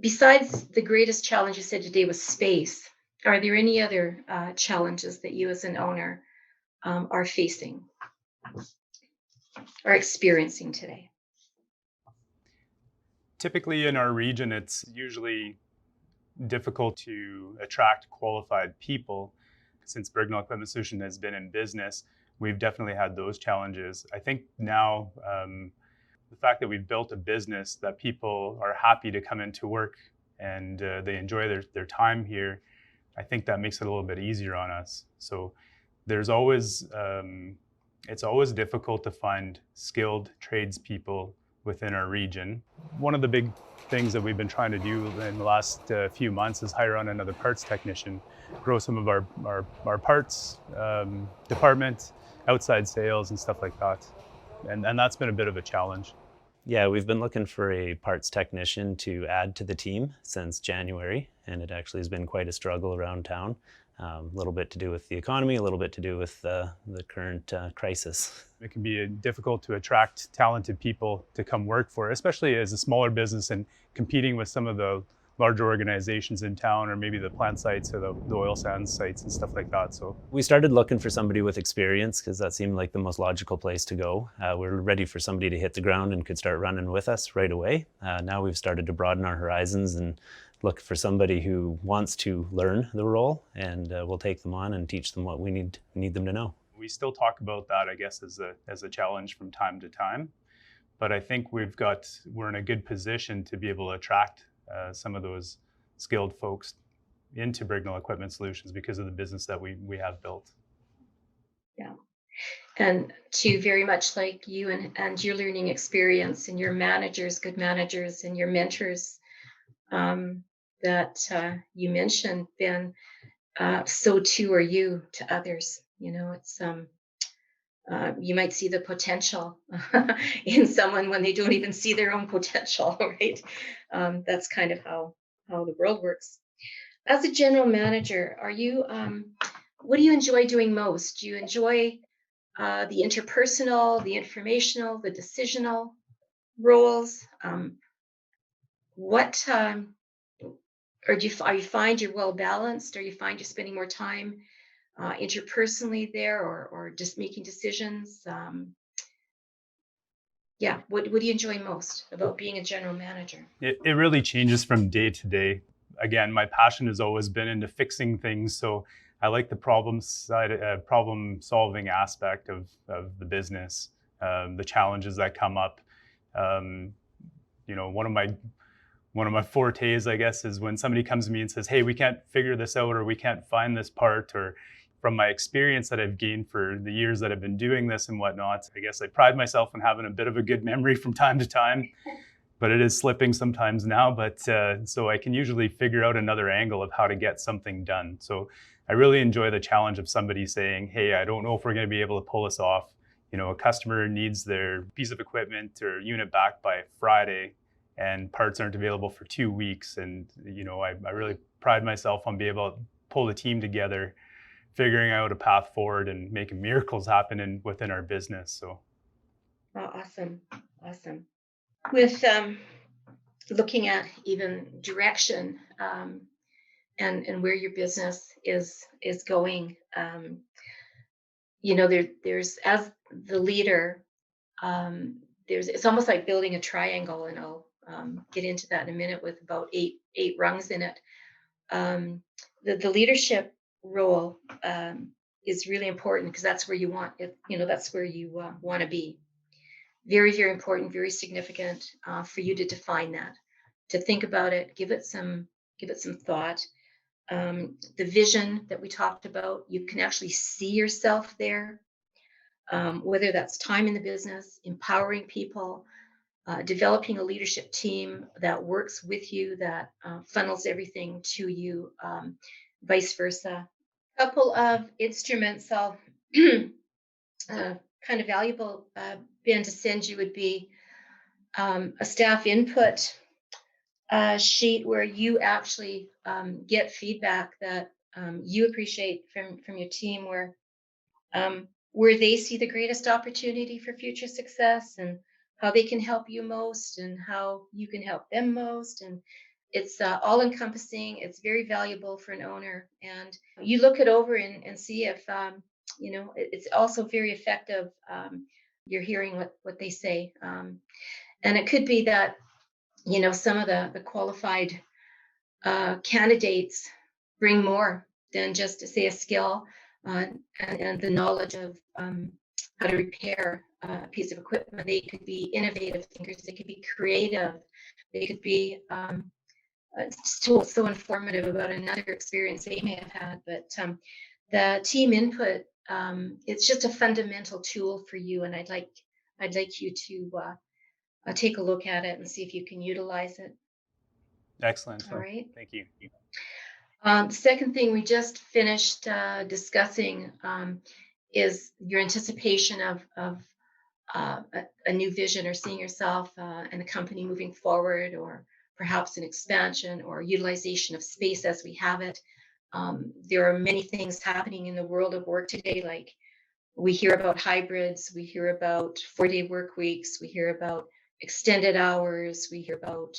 Besides the greatest challenge you said today was space, are there any other challenges that you as an owner are facing or experiencing today? Typically in our region, it's usually difficult to attract qualified people. Since Brignall Equipment Solution has been in business, we've definitely had those challenges. I think now the fact that we've built a business that people are happy to come into work and they enjoy their time here, I think that makes it a little bit easier on us. So there's always, it's always difficult to find skilled tradespeople within our region. One of the big things that we've been trying to do in the last few months is hire on another parts technician, grow some of our parts department, outside sales and stuff like that. And that's been a bit of a challenge. Yeah, we've been looking for a parts technician to add to the team since January, and it actually has been quite a struggle around town. A little bit to do with the economy, a little bit to do with the current crisis. It can be difficult to attract talented people to come work for, especially as a smaller business and competing with some of the larger organizations in town, or maybe the plant sites or the oil sands sites and stuff like that. So we started looking for somebody with experience because that seemed like the most logical place to go. We're ready for somebody to hit the ground and could start running with us right away. Now we've started to broaden our horizons and look for somebody who wants to learn the role, and we'll take them on and teach them what we need them to know. We still talk about that, I guess, as a challenge from time to time. But I think we're in a good position to be able to attract some of those skilled folks into Brignall Equipment Solutions because of the business that we have built. Yeah. And to very much like you and your learning experience and your managers, good managers, and your mentors that you mentioned, Ben, so too are you to others. It's you might see the potential in someone when they don't even see their own potential, right? That's kind of how the world works. As a general manager, what do you enjoy doing most? Do you enjoy the interpersonal, the informational, the decisional roles? What or are you find you're well balanced, or you find you're spending more time interpersonally there, or just making decisions? Yeah, what do you enjoy most about being a general manager? It really changes from day to day. Again, my passion has always been into fixing things, so I like the problem solving aspect of the business, the challenges that come up. One of my fortes, I guess, is when somebody comes to me and says, "Hey, we can't figure this out," or "We can't find this part," or from my experience that I've gained for the years that I've been doing this and whatnot, I guess I pride myself on having a bit of a good memory from time to time, but it is slipping sometimes now. But so I can usually figure out another angle of how to get something done. So I really enjoy the challenge of somebody saying, "Hey, I don't know if we're going to be able to pull this off. A customer needs their piece of equipment or unit back by Friday, and parts aren't available for 2 weeks." And I really pride myself on being able to pull the team together, figuring out a path forward and making miracles happen within our business. So Awesome. With looking at even direction and where your business is going, there's, as the leader, It's almost like building a triangle, and I'll get into that in a minute, with about eight rungs in it. The leadership role is really important, because that's where you want it. That's where you want to be. Very, very important, very significant for you to define that, to think about it, give it some thought. The vision that we talked about, you can actually see yourself there, whether that's time in the business, empowering people, developing a leadership team that works with you, that funnels everything to you, vice versa. A couple of instruments I'll kind of valuable, Ben, to send you would be a staff input sheet, where you actually get feedback that you appreciate from your team, where they see the greatest opportunity for future success, and how they can help you most, and how you can help them most. And it's all encompassing. It's very valuable for an owner. And you look it over and see if, it's also very effective. You're hearing what they say. And it could be that, some of the qualified candidates bring more than just to say a skill, and the knowledge of how to repair a piece of equipment. They could be innovative thinkers. They could be creative. They could be so informative about another experience they may have had. But the team input, it's just a fundamental tool for you, and I'd like you to take a look at it and see if you can utilize it. Excellent. All right. Thank you. The second thing we just finished discussing is your anticipation of a new vision, or seeing yourself and the company moving forward, or perhaps an expansion or utilization of space as we have it. There are many things happening in the world of work today, like we hear about hybrids, we hear about 4-day work weeks, we hear about extended hours, we hear about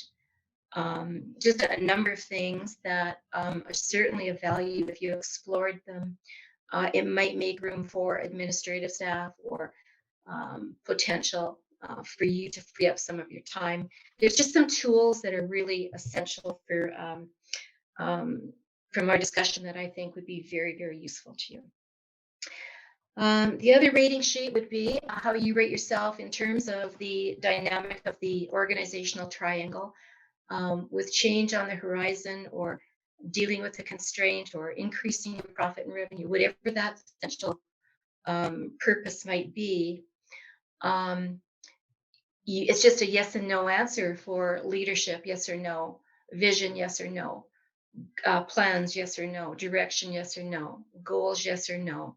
just a number of things that are certainly of value if you explored them. It might make room for administrative staff, or potential for you to free up some of your time. There's just some tools that are really essential from our discussion that I think would be very, very useful to you. The other rating sheet would be how you rate yourself in terms of the dynamic of the organizational triangle, with change on the horizon, or dealing with a constraint, or increasing your profit and revenue, whatever that potential purpose might be. It's just a yes and no answer for leadership: yes or no; vision, yes or no; plans, yes or no; direction, yes or no; goals, yes or no;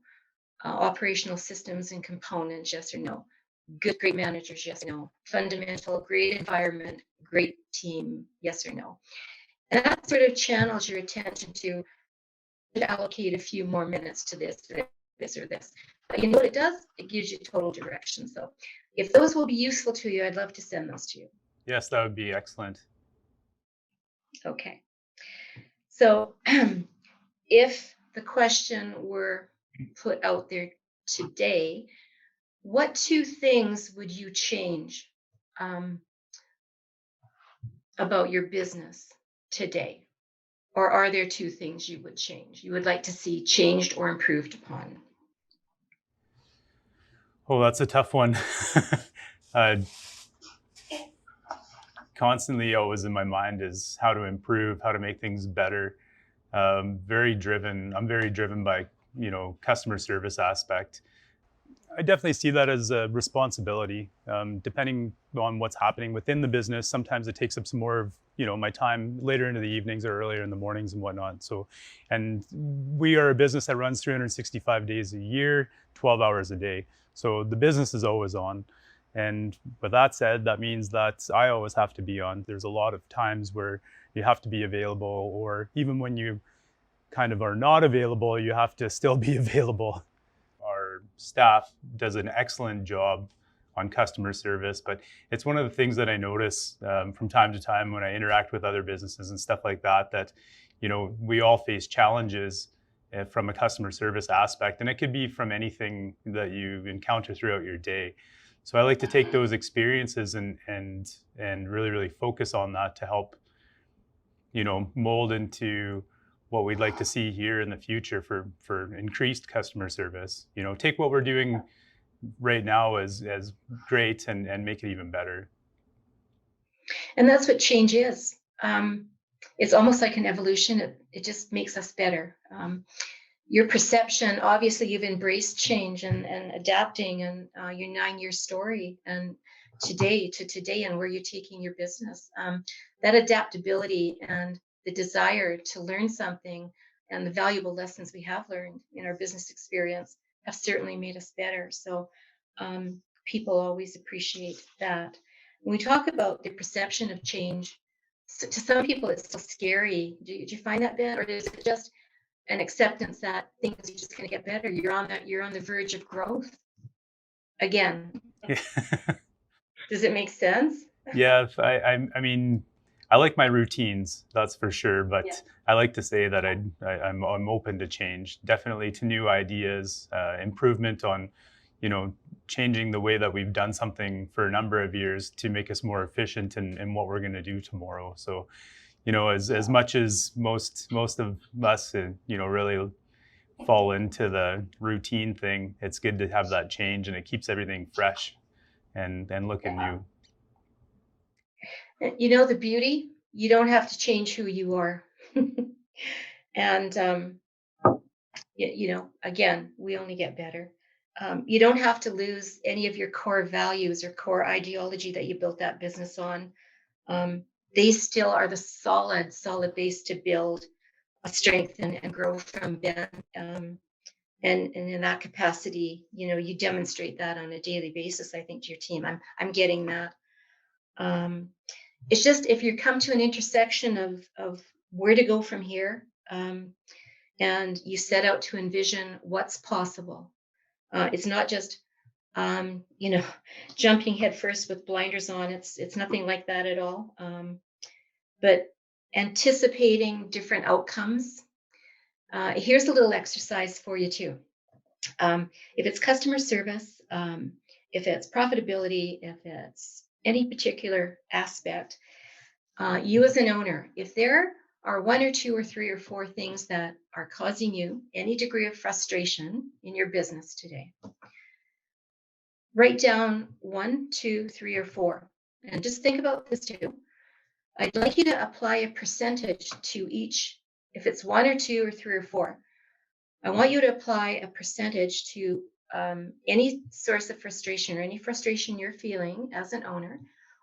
operational systems and components, yes or no; great managers, yes or no; fundamental, great environment, great team, yes or no. And that sort of channels your attention to allocate a few more minutes to this, or this. But you know what it does? It gives you total direction. So if those will be useful to you, I'd love to send those to you. Yes, that would be excellent. Okay. So if the question were put out there today, what 2 things would you change about your business today? Or are there 2 things you would change, you would like to see changed or improved upon? Oh, that's a tough one. Constantly always in my mind is how to improve, how to make things better. Very driven. I'm very driven by, customer service aspect. I definitely see that as a responsibility. Depending on what's happening within the business, sometimes it takes up some more of my time later into the evenings or earlier in the mornings and whatnot. So, and we are a business that runs 365 days a year, 12 hours a day. So the business is always on. And with that said, that means that I always have to be on. There's a lot of times where you have to be available, or even when you kind of are not available, you have to still be available. Our staff does an excellent job on customer service, but it's one of the things that I notice from time to time when I interact with other businesses and stuff like that, that, we all face challenges from a customer service aspect, and it could be from anything that you encounter throughout your day. So I like to take those experiences and really focus on that to help, mold into what we'd like to see here in the future for increased customer service. Take what we're doing right now as great and make it even better. And that's what change is. It's almost like an evolution. It just makes us better. Your perception, obviously, you've embraced change and adapting, and your 9-year story, and today, and where you're taking your business. That adaptability and the desire to learn something, and the valuable lessons we have learned in our business experience have certainly made us better. So people always appreciate that. When we talk about the perception of change, to some people it's still scary. Do you find that, Ben, or is it just an acceptance that things are just going to get better? You're on the verge of growth again. Does it make sense? Yeah, I mean, I like my routines, that's for sure. But Yeah. I like to say that I'm open to change, definitely to new ideas, improvement on, changing the way that we've done something for a number of years to make us more efficient in what we're going to do tomorrow. So, as much as most of us, really fall into the routine thing, it's good to have that change, and it keeps everything fresh and looking new. The beauty, you don't have to change who you are. And again, we only get better. You don't have to lose any of your core values or core ideology that you built that business on. um, they still are the solid base to build a strength and grow from, Ben. And in that capacity, you demonstrate that on a daily basis, I think, to your team. I'm getting that. um, it's just, if you come to an intersection of where to go from here, and you set out to envision what's possible. It's not just jumping headfirst with blinders on. It's nothing like that at all. But anticipating different outcomes. Here's a little exercise for you too. If it's customer service, if it's profitability, if it's any particular aspect, you as an owner, if there are one or two or three or four things that are causing you any degree of frustration in your business today, write down 1, 2, 3, or 4. And just think about this too. I'd like you to apply a percentage to each. If it's 1 or 2 or 3 or 4, I want you to apply a percentage to any source of frustration, or any frustration you're feeling as an owner,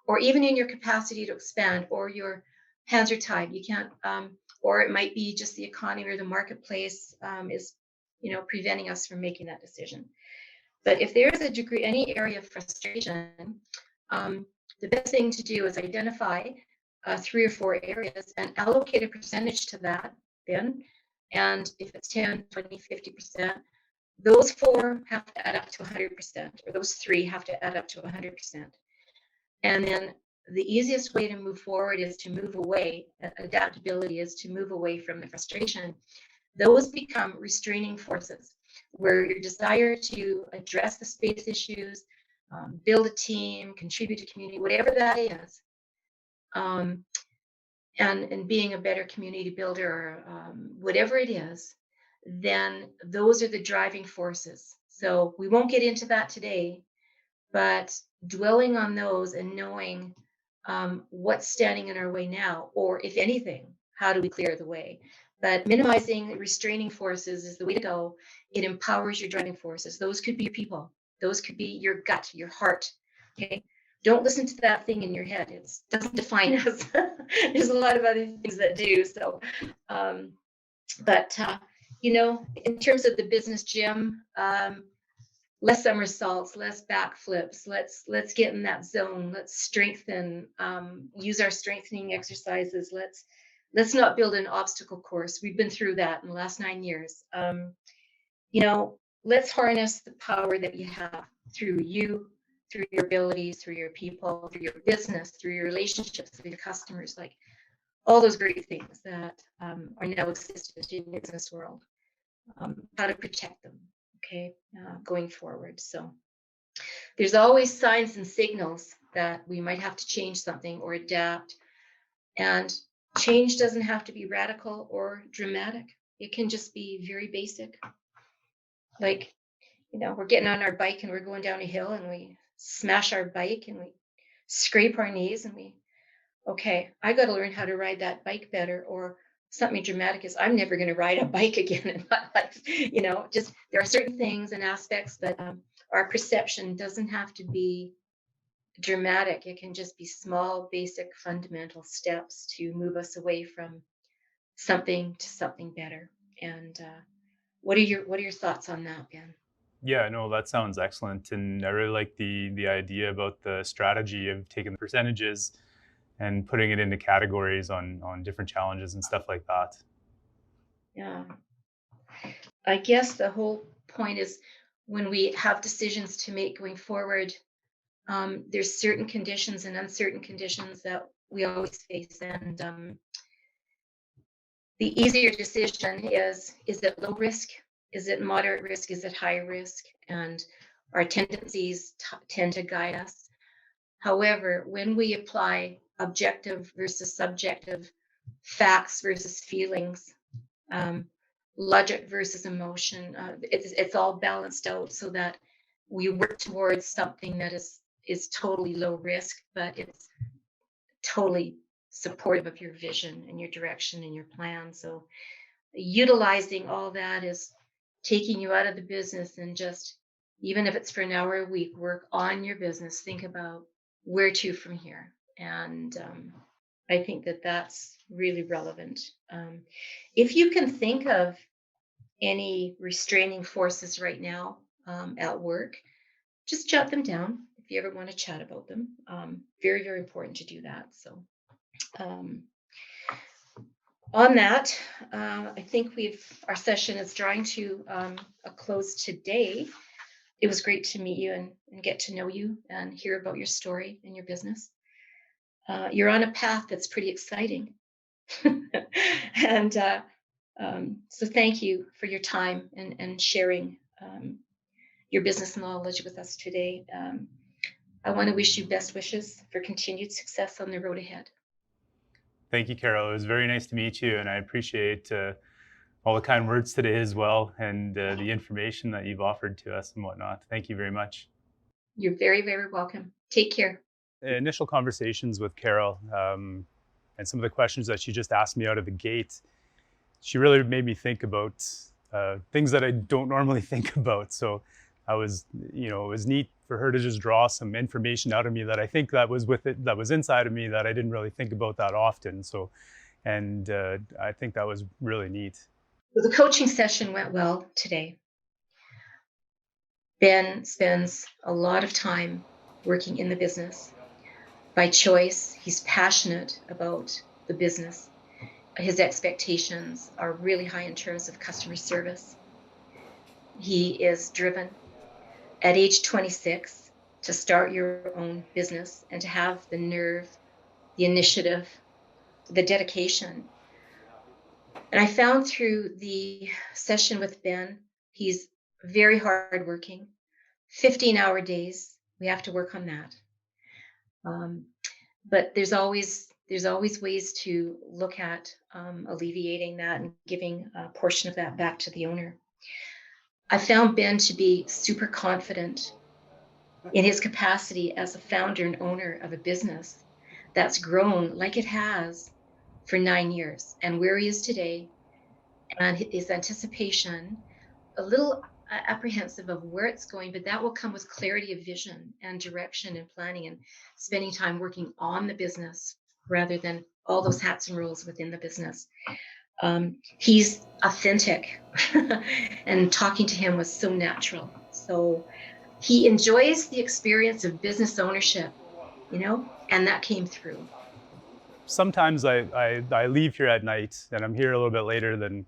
or even in your capacity to expand, or your hands are tied. You can't, or it might be just the economy or the marketplace is, preventing us from making that decision. But if there's a degree, any area of frustration, the best thing to do is identify 3 or 4 areas and allocate a percentage to that, then. And if it's 10, 20, 50%, those 4 have to add up to 100%, or those 3 have to add up to 100%. And then the easiest way to move forward is to move away. Adaptability is to move away from the frustration. Those become restraining forces, where your desire to address the space issues, build a team, contribute to community, whatever that is, and being a better community builder, whatever it is, then those are the driving forces. So we won't get into that today, but dwelling on those and knowing what's standing in our way now, or if anything, how do we clear the way? But minimizing restraining forces is the way to go. It empowers your driving forces. Those could be your people. Those could be your gut, your heart. Okay. Don't listen to that thing in your head. It doesn't define us. There's a lot of other things that do. So, but in terms of the business, Jim, less somersaults, less backflips. Let's get in that zone. Let's strengthen. Use our strengthening exercises. Let's not build an obstacle course. We've been through that in the last 9 years. Let's harness the power that you have through you, through your abilities, through your people, through your business, through your relationships with your customers, like all those great things that are now existent in the business world. How to protect them, okay, going forward. So There's always signs and signals that we might have to change something or adapt. And change doesn't have to be radical or dramatic. It can just be very basic. Like, we're getting on our bike and we're going down a hill and we smash our bike and we scrape our knees and okay, I got to learn how to ride that bike better. Or something dramatic is I'm never going to ride a bike again in my life. Just there are certain things and aspects that our perception doesn't have to be dramatic. It can just be small, basic, fundamental steps to move us away from something to something better. And what are your thoughts on that, Ben? Yeah, no, that sounds excellent. And I really like the idea about the strategy of taking the percentages and putting it into categories on different challenges and stuff like that. Yeah. I guess the whole point is when we have decisions to make going forward, there's certain conditions and uncertain conditions that we always face. And the easier decision is it low risk? Is it moderate risk? Is it high risk? And our tendencies tend to guide us. However, when we apply objective versus subjective, facts versus feelings, logic versus emotion, it's all balanced out so that we work towards something that is totally low risk, but it's totally supportive of your vision and your direction and your plan. So utilizing all that is taking you out of the business and just, even if it's for an hour a week, work on your business, think about where to from here. And I think that that's really relevant. If you can think of any restraining forces right now at work, just jot them down if you ever want to chat about them. Very, very important to do that. So on that, I think our session is drawing to a close today. It was great to meet you and get to know you and hear about your story and your business. You're on a path that's pretty exciting. And so thank you for your time and sharing your business knowledge with us today. I want to wish you best wishes for continued success on the road ahead. Thank you, Carol. It was very nice to meet you, and I appreciate all the kind words today as well, and the information that you've offered to us and whatnot. Thank you very much. You're very, very welcome. Take care. Initial conversations with Carol and some of the questions that she just asked me out of the gate, she really made me think about things that I don't normally think about. So it was neat for her to just draw some information out of me that I think that was inside of me that I didn't really think about that often. So, and I think that was really neat. The coaching session went well today. Ben spends a lot of time working in the business. By choice, he's passionate about the business. His expectations are really high in terms of customer service. He is driven. At age 26, to start your own business and to have the nerve, the initiative, the dedication. And I found through the session with Ben, he's very hardworking, 15-hour days. We have to work on that. But there's always ways to look at alleviating that and giving a portion of that back to the owner. I found Ben to be super confident in his capacity as a founder and owner of a business that's grown like it has for 9 years, and where he is today, and his anticipation, a little apprehensive of where it's going, but that will come with clarity of vision and direction and planning and spending time working on the business rather than all those hats and roles within the business. He's authentic and talking to him was so natural. So he enjoys the experience of business ownership, and that came through. Sometimes I leave here at night and I'm here a little bit later than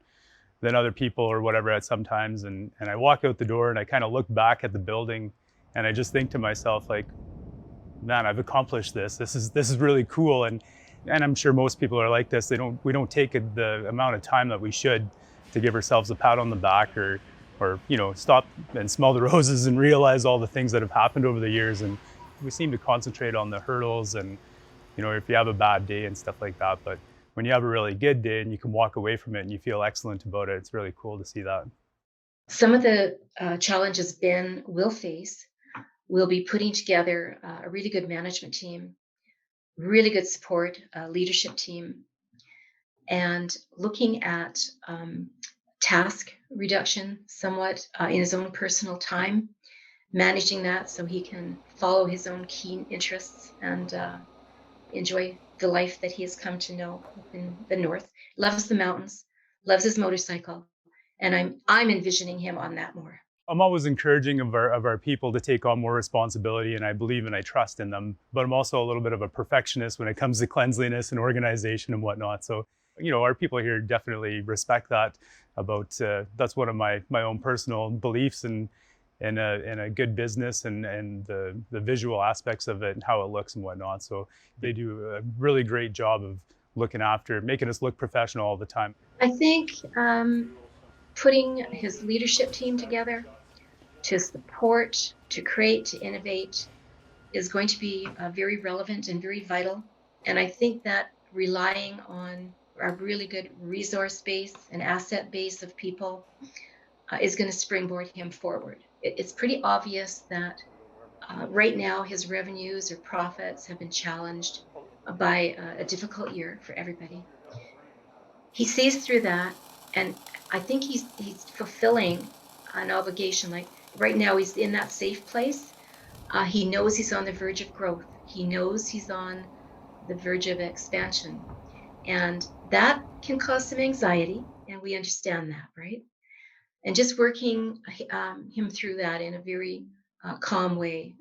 other people or whatever at sometimes, and I walk out the door and I kind of look back at the building and I just think to myself, like, man, I've accomplished this. This is really cool. And I'm sure most people are like this. We don't take the amount of time that we should to give ourselves a pat on the back or or stop and smell the roses and realize all the things that have happened over the years. And we seem to concentrate on the hurdles and if you have a bad day and stuff like that. But when you have a really good day and you can walk away from it and you feel excellent about it, it's really cool to see that. Some of the challenges Ben will face will be putting together a really good management team, really good support leadership team, and looking at task reduction somewhat in his own personal time, managing that so he can follow his own keen interests and enjoy the life that he has come to know in the north. Loves the mountains, loves his motorcycle, and I'm envisioning him on that more. I'm always encouraging of our people to take on more responsibility, and I believe and I trust in them. But I'm also a little bit of a perfectionist when it comes to cleanliness and organization and whatnot. So, our people here definitely respect that. About that's one of my own personal beliefs in a good business and the visual aspects of it and how it looks and whatnot. So they do a really great job of looking after, making us look professional all the time. I think putting his leadership team together to support, to create, to innovate is going to be very relevant and very vital. And I think that relying on a really good resource base and asset base of people is going to springboard him forward. It's pretty obvious that right now his revenues or profits have been challenged by a difficult year for everybody. He sees through that, and I think he's fulfilling an obligation. Like right now, he's in that safe place. He knows he's on the verge of growth. He knows he's on the verge of expansion, and that can cause some anxiety, and we understand that, right? And just working him through that in a very calm way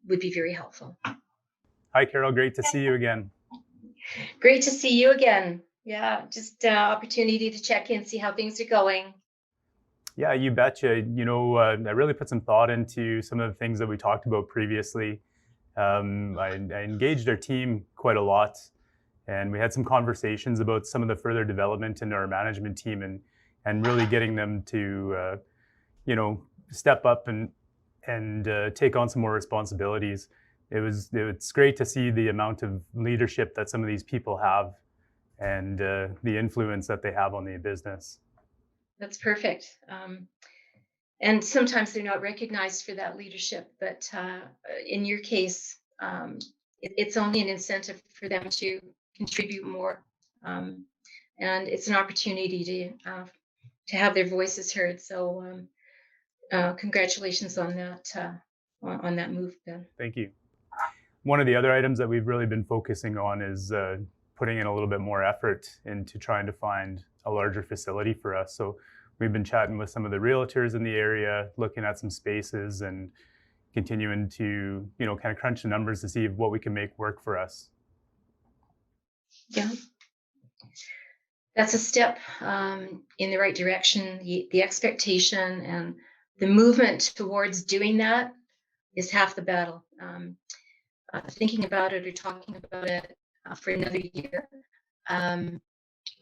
would be very helpful. Hi, Carol. Great to see you again. Great to see you again. Yeah, just opportunity to check in, see how things are going. Yeah, you betcha. I really put some thought into some of the things that we talked about previously. I engaged our team quite a lot, and we had some conversations about some of the further development in our management team and really getting them to step up and take on some more responsibilities. It's great to see the amount of leadership that some of these people have and the influence that they have on the business. That's perfect. And sometimes they're not recognized for that leadership, but in your case, it's only an incentive for them to contribute more, and it's an opportunity to have their voices heard. So, congratulations on that move, Ben. Thank you. One of the other items that we've really been focusing on is putting in a little bit more effort into trying to find a larger facility for us. So we've been chatting with some of the realtors in the area, looking at some spaces and continuing to, kind of crunch the numbers to see what we can make work for us. Yeah. That's a step in the right direction. The expectation and the movement towards doing that is half the battle. Thinking about it or talking about it for another year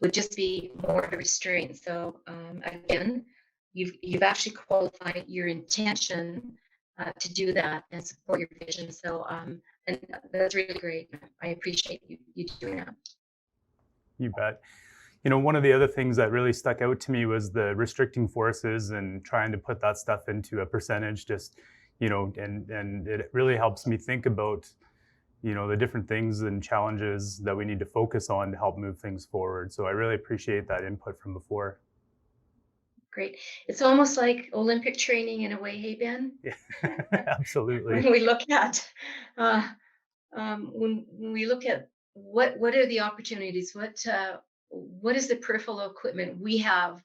would just be more of a restraint. So again, you've actually qualified your intention to do that and support your vision. So and that's really great. I appreciate you doing that. You bet. One of the other things that really stuck out to me was the restricting forces and trying to put that stuff into a percentage, just, and it really helps me think about, the different things and challenges that we need to focus on to help move things forward. So I really appreciate that input from before. Great. It's almost like Olympic training in a way, hey, Ben? Yeah, absolutely. When we look at when we look at what are the opportunities, what is the peripheral equipment we have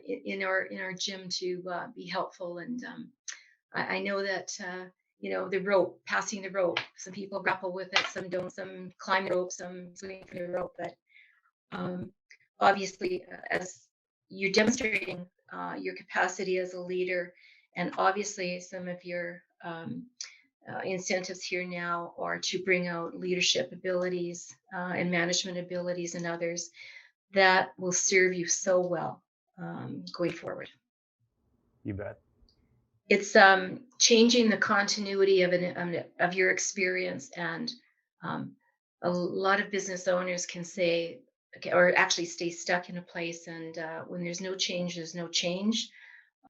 in our gym to be helpful, and I know that the rope, passing the rope, some people grapple with it, some don't, some climb the rope, some swing for the rope, but obviously as you're demonstrating your capacity as a leader, and obviously some of your incentives here now are to bring out leadership abilities and management abilities and others that will serve you so well going forward. You bet. It's changing the continuity of your experience, and a lot of business owners can say, okay, or actually stay stuck in a place, and when there's no change, there's no change.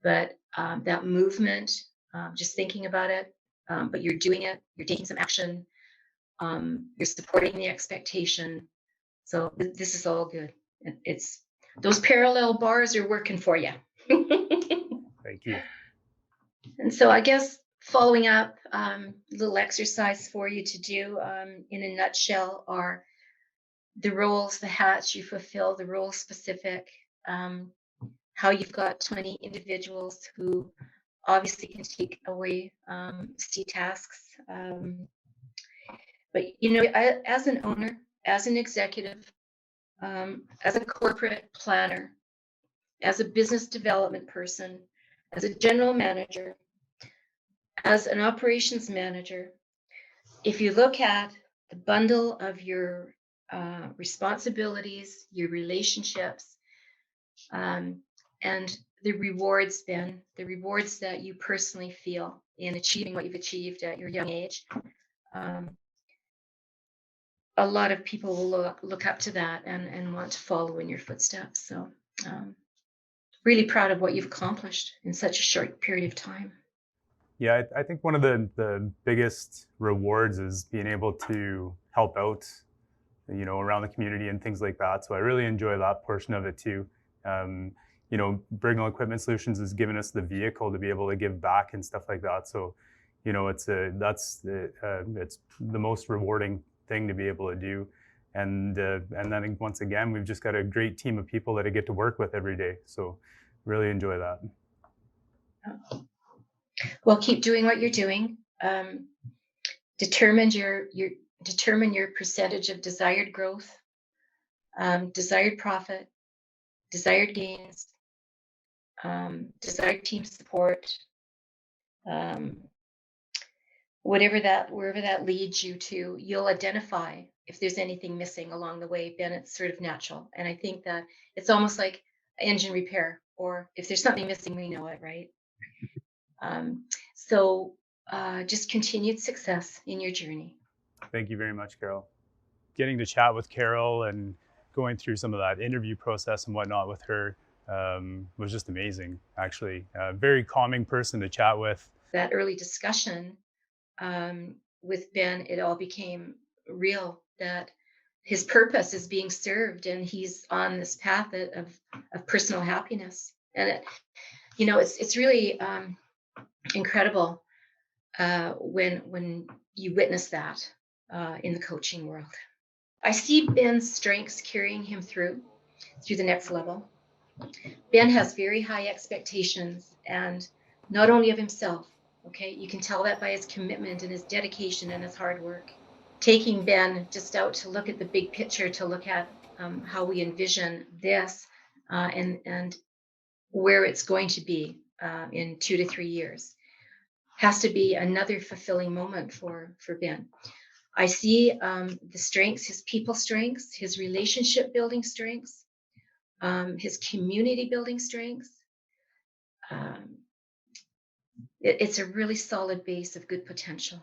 But that movement, just thinking about it, but you're doing it, you're taking some action, you're supporting the expectation. So this is all good. It's those parallel bars are working for you. Thank you. And so I guess following up, a little exercise for you to do in a nutshell are the roles, the hats you fulfill, the role specific, how you've got 20 individuals who obviously can take away C tasks. But, as an owner, as an executive, as a corporate planner, as a business development person, as a general manager, as an operations manager, if you look at the bundle of your responsibilities, your relationships, and the rewards, Ben, the rewards that you personally feel in achieving what you've achieved at your young age, a lot of people will look up to that and want to follow in your footsteps. So really proud of what you've accomplished in such a short period of time. Yeah, I think one of the biggest rewards is being able to help out, around the community and things like that. So I really enjoy that portion of it too. Brignall Equipment Solutions has given us the vehicle to be able to give back and stuff like that. So, it's the most rewarding thing to be able to do. And then once again, we've just got a great team of people that I get to work with every day. So really enjoy that. Well, keep doing what you're doing. Determine your percentage of desired growth, desired profit, desired gains, desired team support, wherever that leads you to. You'll identify if there's anything missing along the way. Ben, it's sort of natural, and I think that it's almost like engine repair, or if there's something missing, we know it, right? So just continued success in your journey. Thank you very much, Carol. Getting to chat with Carol and going through some of that interview process and whatnot with her was just amazing, actually. A very calming person to chat with. That early discussion with Ben, it all became real, that his purpose is being served, and he's on this path of personal happiness. And it's really incredible when you witness that in the coaching world. I see Ben's strengths carrying him through the next level. Ben has very high expectations, and not only of himself. Okay, you can tell that by his commitment and his dedication and his hard work. Taking Ben just out to look at the big picture, to look at how we envision this and where it's going to be in 2 to 3 years, has to be another fulfilling moment for Ben. I see the strengths, his people strengths, his relationship building strengths, his community building strengths. It's a really solid base of good potential.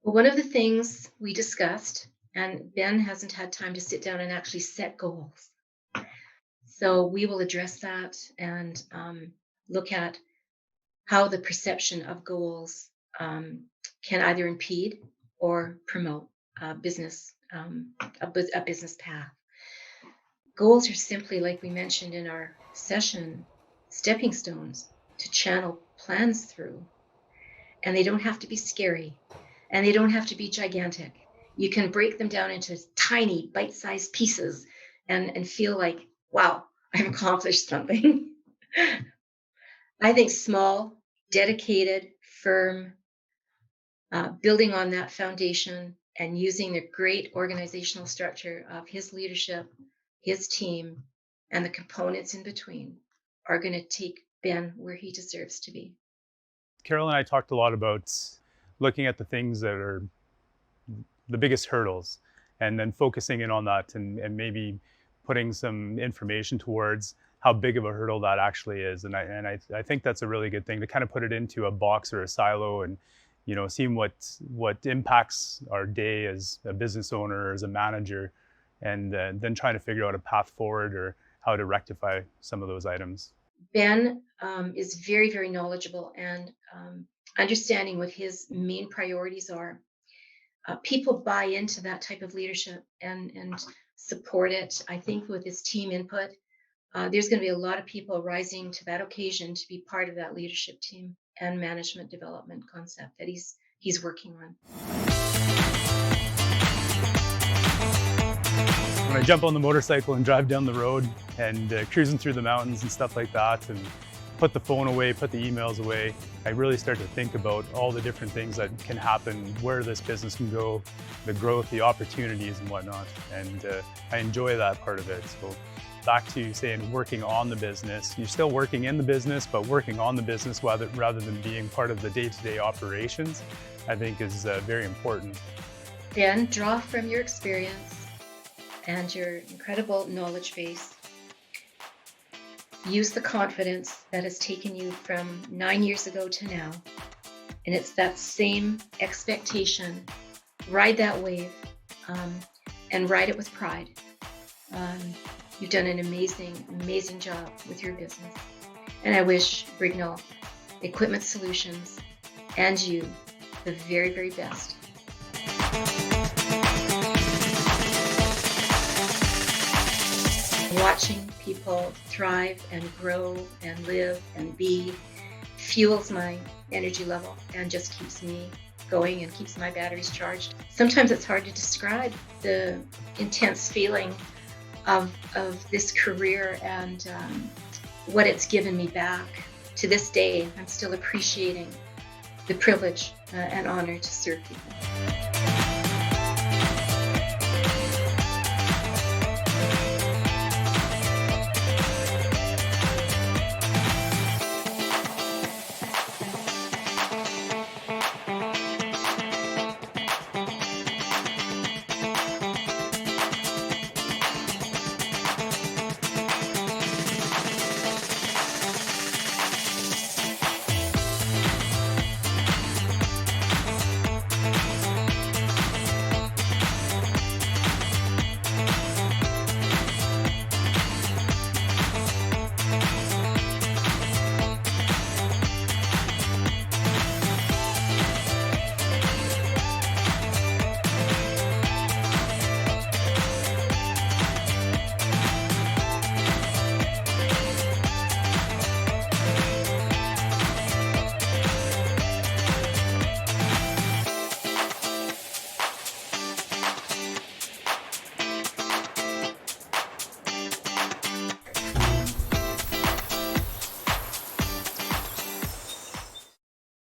Well, one of the things we discussed, and Ben hasn't had time to sit down and actually set goals. So we will address that and look at how the perception of goals can either impede or promote a business path. Goals are simply, like we mentioned in our session, stepping stones to channel plans through. And they don't have to be scary, and they don't have to be gigantic. You can break them down into tiny bite-sized pieces and feel like, wow, I've accomplished something. I think small, dedicated, firm, building on that foundation and using the great organizational structure of his leadership, his team, and the components in between are going to take Ben where he deserves to be. Carol and I talked a lot about looking at the things that are the biggest hurdles and then focusing in on that and maybe putting some information towards how big of a hurdle that actually is. And I think that's a really good thing to kind of put it into a box or a silo and, you know, seeing what impacts our day as a business owner or as a manager, and then trying to figure out a path forward or how to rectify some of those items. Ben is very, very knowledgeable and understanding what his main priorities are. People buy into that type of leadership and support it. I think with his team input, there's going to be a lot of people rising to that occasion to be part of that leadership team and management development concept that he's working on. When I jump on the motorcycle and drive down the road and cruising through the mountains and stuff like that, and put the phone away, put the emails away, I really start to think about all the different things that can happen, where this business can go, the growth, the opportunities and whatnot. And I enjoy that part of it. So back to saying working on the business, you're still working in the business, but working on the business rather than being part of the day-to-day operations, I think is very important. Ben, draw from your experience and your incredible knowledge base. Use the confidence that has taken you from 9 years ago to now. And it's that same expectation. Ride that wave and ride it with pride. You've done an amazing, amazing job with your business. And I wish Brignall Equipment Solutions and you the very, very best. Watching people thrive and grow and live and be fuels my energy level and just keeps me going and keeps my batteries charged. Sometimes it's hard to describe the intense feeling of this career and what it's given me back. To this day, I'm still appreciating the privilege and honor to serve people.